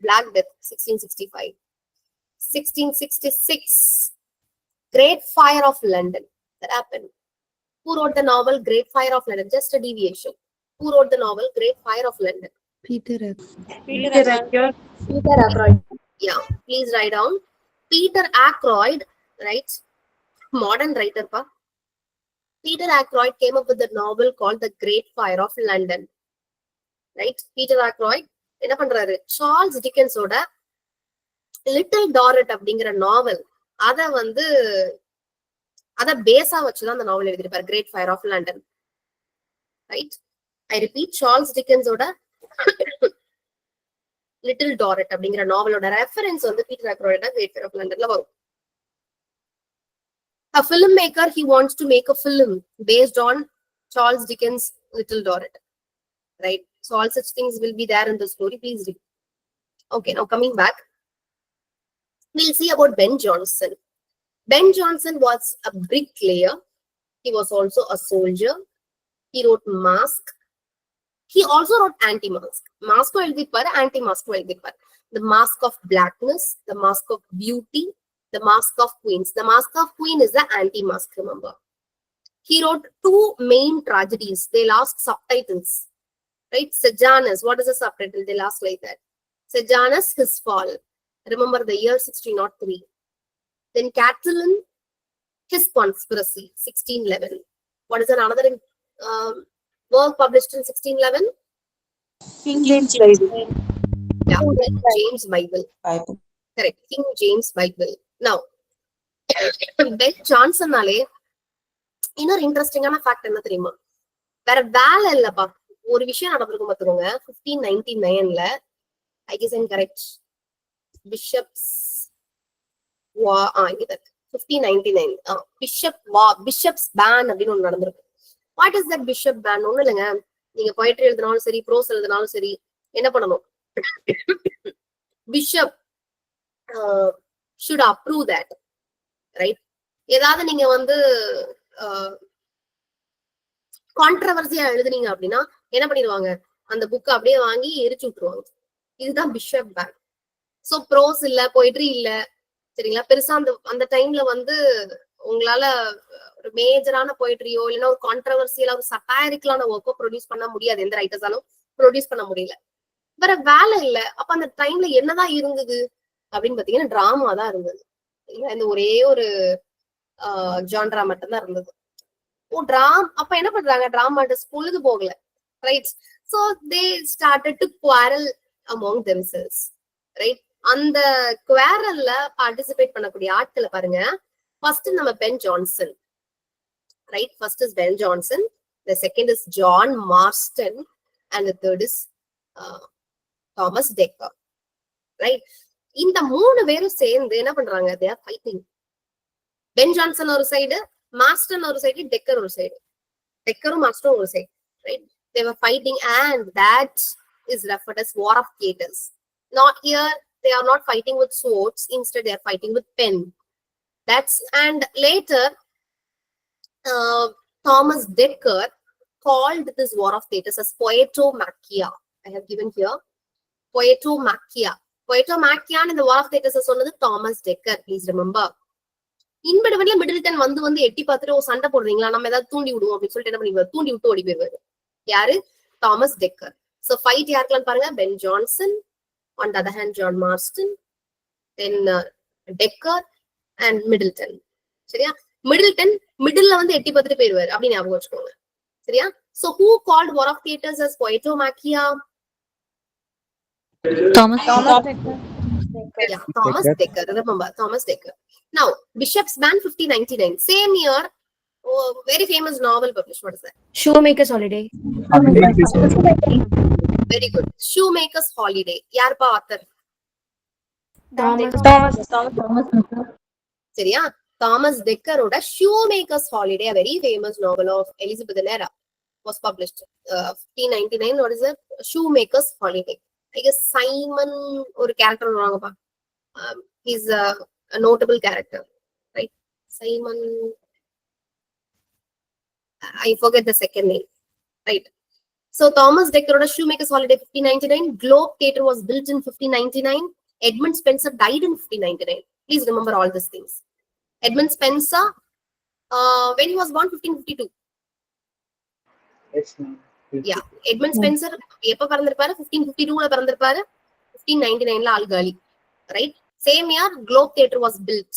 Speaker 1: Black Death, 1665. 1666, Great Fire of London. That happened. Who wrote the novel Great Fire of London? Just a deviation. Who wrote the novel Great Fire of London?
Speaker 2: Peter
Speaker 1: Peter Ackroyd. Yeah, please write down. Peter Ackroyd, right? Modern writer, pa. Peter Ackroyd came up with the novel called The Great Fire of London. Right? Peter Ackroyd என்ன பண்றாரு, Charles டிக்கன்ஸோட Little Dorrit அப்படிங்கிற நாவல் அத பேஸா வச்சுதான் அந்த novel எழுதிருப்பாரு, Great Fire of London. Right? I repeat, Charles டிக்கன்ஸோட லிட்டில் டாரட் அப்படிங்கிற நாவலோட ரெஃபரன்ஸ் பீட்டர் அக்ராய்டோட கிரேட் ஃபயர் ஆஃப் லண்டன்ல வரும். A filmmaker, he wants to make a film based on Charles Dickens' Little Dorrit. Right? So all such things will be there in the story. Please read. Okay, now coming back, we'll see about Ben Jonson. Ben Jonson was a bricklayer. He was also a soldier. He wrote Mask. He also wrote Anti-Mask. Mask ko eldhipar, Anti-Mask ko eldhipar. The Mask of Blackness, the Mask of Beauty, the Mask of Queens. The Mask of Queen is the Anti-Mask, remember. He wrote two main tragedies. They lost subtitles. Right? Sejanus, what is the subtitle? They lost like that. Sejanus, His Fall. Remember the year 1603. Then Catiline, His Conspiracy, 1611. What is another work published in 1611?
Speaker 2: King James Bible.
Speaker 1: Yeah, King James Bible. Correct. King James Bible. Now, Ben Jonson நாலே இன்னொரு இன்ட்ரெஸ்டிங்கான fact என்ன தெரியுமா? வேற வேலை இல்லப்பா, ஒரு விஷயம் நடந்திருக்கும் பாத்துக்கோங்க. 1599ல I guess I'm correct. Bishops War 1599 Bishops ban அப்படின்னு ஒண்ணு நடந்திருக்கு. What is that Bishop ban? ஒண்ணு இல்லைங்க, நீங்க poetry எழுதினாலும் சரி, ப்ரோஸ் எழுதினாலும் சரி, என்ன பண்ணணும்? Bishop should approve that. Right? ஏதாவது நீங்க கான்ட்ரவர்சியா எழுதுனீங்க அப்படின்னா என்ன பண்ணிடுவாங்க, அந்த புக் அப்படியே வாங்கி எரிச்சு விட்டுருவாங்க. இதுதான் பிஷப் பேன். சோ ப்ரோஸ் இல்ல, போயிட்ரி இல்ல, சரிங்களா? பெருசா அந்த டைம்ல உங்களால ஒரு மேஜரான போயிட்ரியோ இல்லைன்னா ஒரு கான்ட்ரவர்சியலா ஒரு சட்டாரிக்கலான ஒர்க்கோ ப்ரொடியூஸ் பண்ண முடியாது. எந்த ரைட்டர்ஸாலும் ப்ரொடியூஸ் பண்ண முடியல, வேற வேலை இல்ல. அப்ப அந்த டைம்ல என்னதான் இருந்தது அப்படின்னு பாத்தீங்கன்னா டிராமா தான் இருந்தது. இந்த ஒரே ஒரு ஜான்ரா மட்டும்தான் இருந்தது. அப்ப என்ன பண்றாங்க, டிராமா ஆர்டிஸ்ட் பொழுது போகல. Right? So they started to quarrel among themselves. Right? அந்த குவாரல்ல பார்ட்டிசிபேட் பண்ணக்கூடிய ஆட்களை பாருங்க. ஃபர்ஸ்ட் நம்ம Ben Jonson. Right? First is Ben Jonson, the second is John Marston, and the third is Thomas Dekker. Right? இந்த மூணு பேரும் சேர்ந்து என்ன பண்றாங்க, they are fighting. Ben Jonson ஒரு சைடு, மார்ஸ்டன் ஒரு சைடு, டெக்கர் ஒரு side. Decker Master will say, right? They were fighting, and that is referred as War of Theatres. Not here, they are not fighting with swords, instead, they are fighting with pen. And later, Thomas Dekker called this War of Theatres as Poetomachia. I have given here Poetomachia. Poetomachia and the War of Theatres is சொன்னது Thomas Dekker. Please remember. இன்பிடவன்ல Middleton வந்து எட்டி பார்த்துட்டு ஒரு சண்டை போடுறீங்களா, நம்ம ஏதாவது தூண்டி விடுவோம் அப்படின்னு சொல்லிட்டு என்ன பண்ணுவாரு, தூண்டி விட்டு ஓடி போயிருவாரு. யாரு? Thomas decker. சோ ஃபைட் யாருக்கெல்லாம் பாருங்க, Ben Jonson, on the other hand John Marston, then Dekker and Middleton. சரியா? மிடில்டன் மிடில்ல வந்து எட்டி பார்த்துட்டு போயிருவாரு அப்படின்னு ஞாபகம் வச்சுக்கோங்க. சரியா? So who called war of theatres as Poetomachia?
Speaker 3: Thomas
Speaker 2: Dekker.
Speaker 1: Yeah, Thomas Dekker. Remember, Thomas Dekker. Now, Bishop's Ban 1599. Same year, very famous novel published. What is that?
Speaker 3: Shoemaker's Holiday.
Speaker 1: Very good. Shoemaker's Holiday. Yarpa author? Seriya? Thomas Dekker oda Shoemaker's Holiday, a very famous novel of Elizabethan era, was published 1599. What is it? Shoemaker's Holiday. I guess Simon or character wrong. He's a notable character, right? Simon. I forget the second name, right? So Thomas Dekker wrote Shoemaker's Holiday 1599. Globe Theatre was built in 1599. Edmund Spenser died in 1599. Please remember all these things. Edmund Spenser, when he was born, 1552.
Speaker 4: Yes, ma'am.
Speaker 1: Yeah, Edmund Spenser, எப்ப பிறந்திருப்பாரு? 1552 பிறந்திருப்பாரு. 1599 alkali, right? Same year, Globe Theatre was built.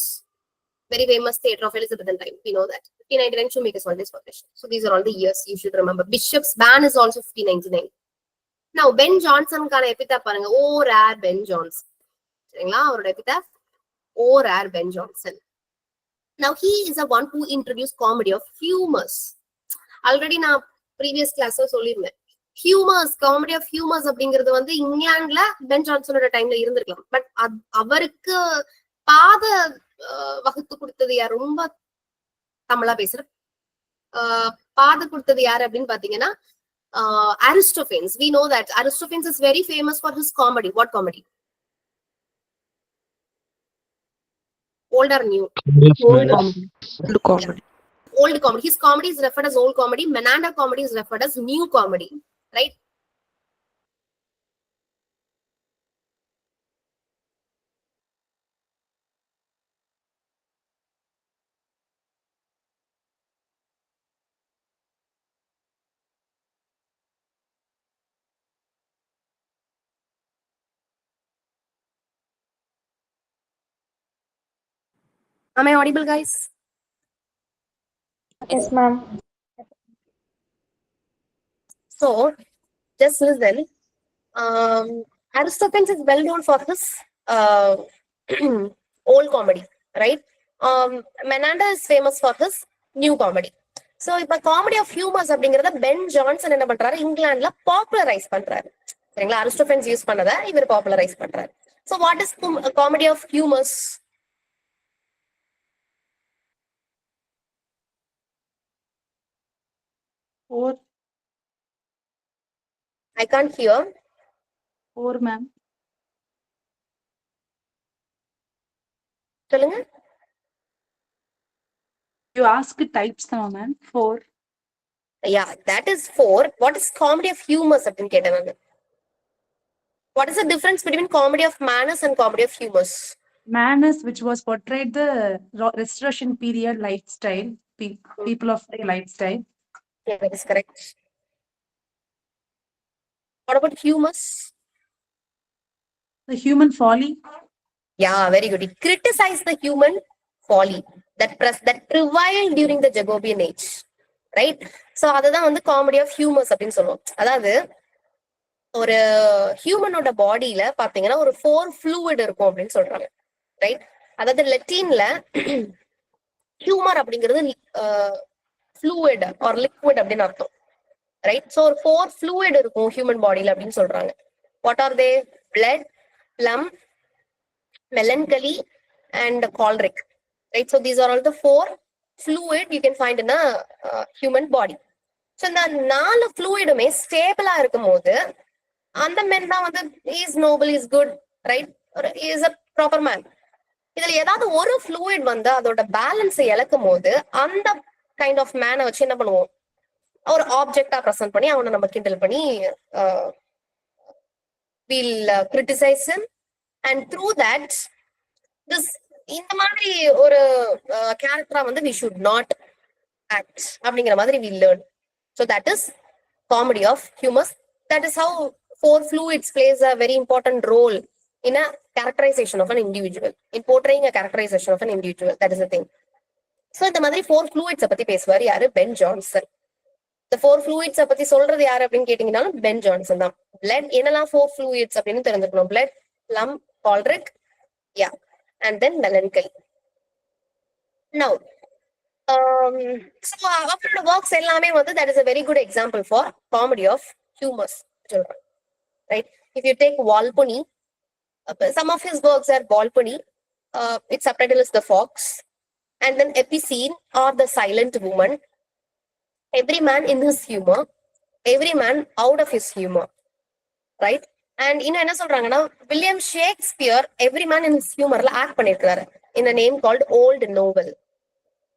Speaker 1: Very famous theatre of Elizabethan time. We know that. 1599 Shoemaker's Holiday is published. So these are all the years you should remember. Bishop's Ban is also 1599. Now, Ben Jonson கான epitaph பாருங்க. Oh, rare Ben Jonson. சரிங்களா? அவரோட epitaph. Oh, rare Ben Jonson. Now, he is the one who introduced comedy of humors. Already நான் previous class சொல்லிருந்தேன். Humours, comedy of humours அப்படிங்கிறது வந்து இங்கிலாந்துல pen ஜான்சனோட டைம்ல இருந்திருக்கலாம். பட் அவருக்கு பாத வகுத்து கொடுத்தது யார்? ரொம்ப தமிழா பேசுற பாத கொடுத்தது யாரு அப்படின்னு பாத்தீங்கன்னா Aristophanes. We know that Aristophanes is very famous for his comedy. What comedy? Old or new?
Speaker 3: Old comedy.
Speaker 1: Old comedy. His comedy is referred as old comedy. Menander comedy is referred as new comedy, right? Am I audible, guys?
Speaker 2: Yes, ma'am.
Speaker 1: So, just listen. Aristophanes is well known for his old comedy, right? Menander is famous for his new comedy. So, இப்ப comedy of humors அப்படிங்கறத pen Johnson என்ன பண்றாரு? இங்கிலாந்துல popularise பண்றாரு. சரிங்களா? Aristophanes use பண்ணத இவர் popularise பண்றாரு. So, what is comedy of humors?
Speaker 2: Four.
Speaker 1: I can't hear.
Speaker 2: Four, ma'am.
Speaker 1: சொல்லுங்க.
Speaker 2: You ask types now, ma'am. Four.
Speaker 1: Yeah, that is four. What is comedy of humors அப்படின்னு கேட்டேன். What is the difference between comedy of manners and comedy of humors?
Speaker 2: Manners, which was portrayed the restoration period lifestyle, people of the lifestyle.
Speaker 1: Yeah, that is correct. What about humors?
Speaker 2: The human folly.
Speaker 1: Yeah, very good. It criticized the human folly that prevailed during the Jacobean Age, right? So அதுதான் வந்து comedy of humors அப்படின்னு சொல்லுவோம். அதாவது ஒரு ஹியூமனோட பாடியில பாத்தீங்கன்னா ஒரு 4 fluid இருக்கும் அப்படின்னு சொல்றாங்க, ரைட்? அதாவது லெட்டின்ல ஹியூமர் அப்படிங்கிறது fluid or liquid அப்படின்னு அர்த்தம், ரைட்? ஸோ ஒரு 4 fluid இருக்கும் ஹியூமன் பாடியில அப்படின்னு சொல்றாங்க. What are they? Blood, plum, melancholy, and choleric, right? So these are all the 4 fluid you can find in a human body. So இந்த 4 ஃப்ளூயிடுமே ஸ்டேபிளா இருக்கும் போது அந்த மென் தான் வந்து is Nobel, is good, right, is a proper man. இதுல ஏதாவது ஒரு fluid வந்து அதோட பேலன்ஸை இழக்கும் போது அந்த கைண்ட் ஆஃப் மேனை வச்சு என்ன பண்ணுவோம், ஒரு ஆப்ஜெக்டா ப்ரெசென்ட் பண்ணி அவனை நம்ம கிண்டல் பண்ணி we'll criticize him, and through that this இந்த மாதிரி ஒரு கேரக்டரா வந்து we should not act அப்படிங்கிற மாதிரி we learn. So that is comedy of humor. That is how four fluids plays a very important role in a characterization of an individual, in portraying a characterization of an individual. That is the thing. So இந்த மாதிரி four fluids பத்தி பேசுவார் யாரு, Ben Jonson. இந்த four fluids பத்தி சொல்றது யாரு அப்படின்னு கேட்டீங்கன்னாலும் பென் ஜான்சன் தான். பிளட் என்னெல்லாம் four fluids அப்படின்னு தெரிஞ்சுக்கணும். பிளட், லம்ப், choleric, yeah, and then melancholy. Now so அவரோட works எல்லாமே வந்து that is a very good example for comedy of humors, right? If you take Walpole, some of his works are Walpole, its subtitle is The Fox, and then Epicene or The Silent Woman, Every Man in His Humor, Every Man Out of His Humor, right? And இன்னும் என்ன சொல்றாங்கன்னா, William Shakespeare Every Man in His ஹியூமர்ல act பண்ணிருக்காரு in a name called Old Novel,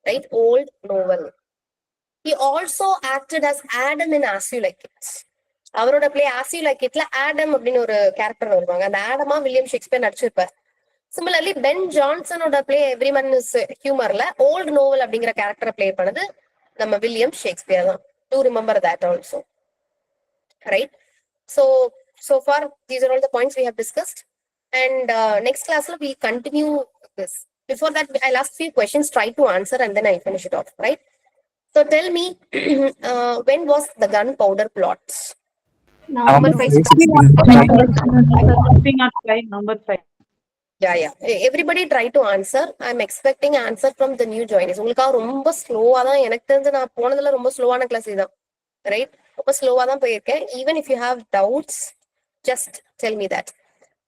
Speaker 1: right? Old Novel. He also acted as Adam in As You Like It. அவரோட play As You Like Itல Adam அப்படின்னு ஒரு character வருவாங்க. அந்த ஆடமா William Shakespeare நடிச்சிருப்பார். சிமிலர்லி பென் ஜான்சனோட பிளே எவ்ரி மேன் இஸ் ஹியூமர்ல ஓல்ட் நோவல் அப்படிங்கிற கேரக்டரை பிளே பண்ணது நம்ம வில்லியம் ஷேக்ஸ்பியர் தான். To remember that also, right? So far these are all the points we have discussed, and next class we continue this. Before that I'll ask few questions, try to answer, and then I finish it off, right? So tell me, when was the gunpowder plots?
Speaker 3: Number 5.
Speaker 2: Number 5.
Speaker 1: Yeah. Everybody try to answer. I'm expecting answer from the new joiners. உங்களுக்காக ரொம்ப ஸ்லோவா தான், எனக்கு தெரிஞ்சு நான் போனதுல ரொம்ப ஸ்லோவான class இதான், ரைட்? ரொம்ப ஸ்லோவா தான் போயிருக்கேன். Even if you have doubts, just tell me that.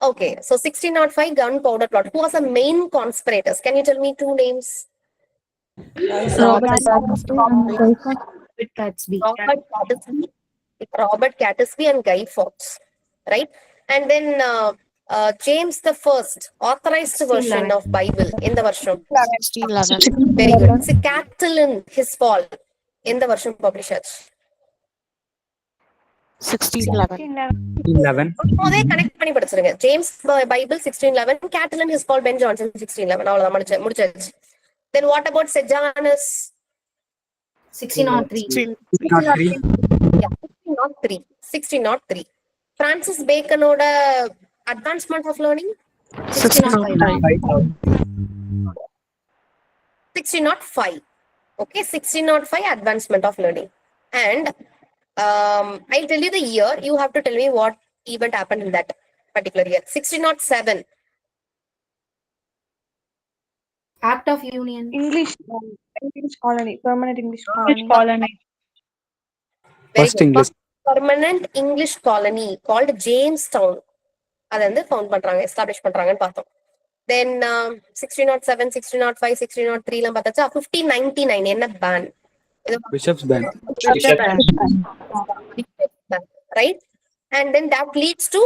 Speaker 1: Okay, so 1605 gunpowder plot. Who was the main conspirators? Can you tell me two names?
Speaker 3: Robert Catesby.
Speaker 1: Robert Catesby and Guy Fawkes, right? And then James the First authorized version of Bible in the version
Speaker 4: 1611.
Speaker 1: very good. So Catalan his fall in the version published
Speaker 4: 1611.
Speaker 1: அதே connect பண்ணி படிச்சிருங்க. James Bible 1611, கேட்டலின் his பால், pen Johnson 1611. அவ்வளவுதான், முடிச்சாச்சு. Then what about Sejanus?
Speaker 3: 1603.
Speaker 1: 1603. Francis Baconோட Advancement of Learning 1605. Okay, 1605 Advancement of Learning. And I'll tell you the year. You have to tell me what event happened in that particular year. 1607.
Speaker 3: Act of Union.
Speaker 5: English colony, permanent English colony.
Speaker 4: First English.
Speaker 1: Permanent English colony called Jamestown. அதை வந்து found பண்றாங்க, establish பண்றாங்கன்னு பார்த்தோம். தென் 1607, 1605, 1603 எல்லாம் பார்த்தாச்சா. 1599 என்ன pan?
Speaker 4: Bishop's ban.
Speaker 1: Right? And then that leads to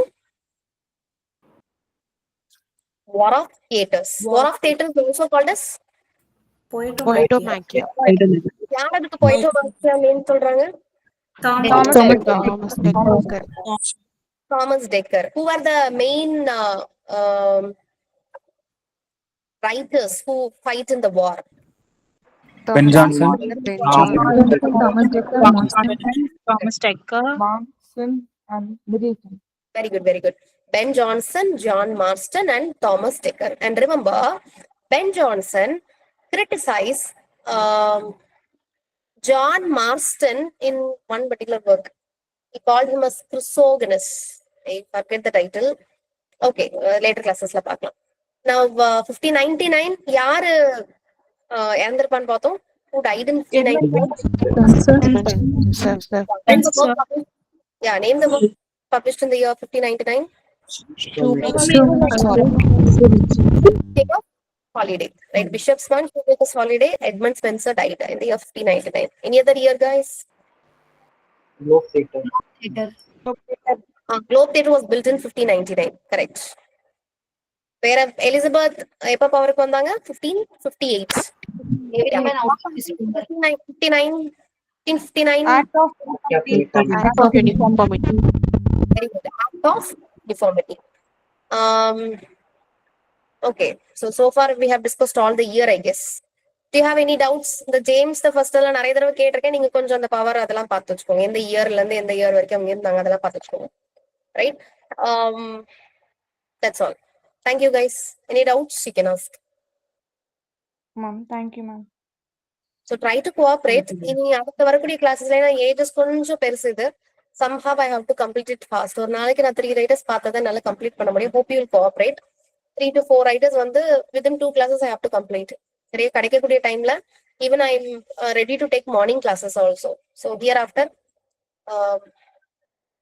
Speaker 1: War of Theatres. War of Theatres is also called as
Speaker 4: Poetomakia.
Speaker 1: யார் அதுக்கு Poetomakia name சொல்றாங்க? Thomas Dekker. Who are the main writers who fight in the war?
Speaker 4: Ben Jonson.
Speaker 5: Thomas Dekker.
Speaker 1: Very good. Ben Jonson, John Marston, and Thomas Dekker. And remember, Ben Jonson criticized John Marston in one particular work. He called him as Chrysogonus. I forget the title. Okay, later classes la paakalam. Now 1599 யாரு இறந்திருப்பான்னு பார்த்தோம். Who died in 1599? Yeah, name the book published in the year 1599. Jacob's Holiday, right? Bishop's One, Jacob's Holiday. Edmund Spencer died in the year 1599. Any other year, guys?
Speaker 6: Globe theater.
Speaker 3: Theater.
Speaker 1: Globe Theatre was built in 1599. Correct. வேற Elizabeth எப்ப பவருக்கு வந்தாங்க? 1558.
Speaker 3: Chairman out of December.
Speaker 1: 1559.
Speaker 5: Act of
Speaker 4: Act of Uniformity.
Speaker 1: Very good. Act of Uniformity. Okay. So far we have discussed all the year, I guess. Do you have any doubts? The James the first எல்லாம் நிறைய தடவை கேட்டிருக்கேன். நீங்க கொஞ்சம் அந்த power அதெல்லாம் பார்த்து வச்சுக்கோங்க. எந்த இயர்ல இருந்து எந்த இயர் வரைக்கும் அவங்க இருந்தாங்க அதெல்லாம் பார்த்து வச்சுக்கோங்க. Right? That's all. Thank you guys. Any doubts you can ask.
Speaker 5: ma'am. Thank you, ma'am.
Speaker 1: So try to cooperate. இனி அடுத்த வரக்கூடிய கிளாஸஸ்ல ஏஜஸ் கொஞ்சம் பெருசு இது. Somehow I have to complete it fast. ஒரு நாளைக்கு நான் 3 writers பார்த்ததை நல்லா கம்ப்ளீட் பண்ண முடியும். Hope you will cooperate. 3 to 4 writers வந்து within 2 classes I have to complete. சரியா கிடைக்கக்கூடிய டைம்ல even I am ready to take morning classes also. So hereafter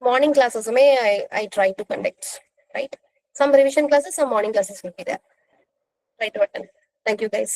Speaker 1: morning classes I try to conduct. Right? Some revision classes, some morning classes will be there. Right button. Thank you guys.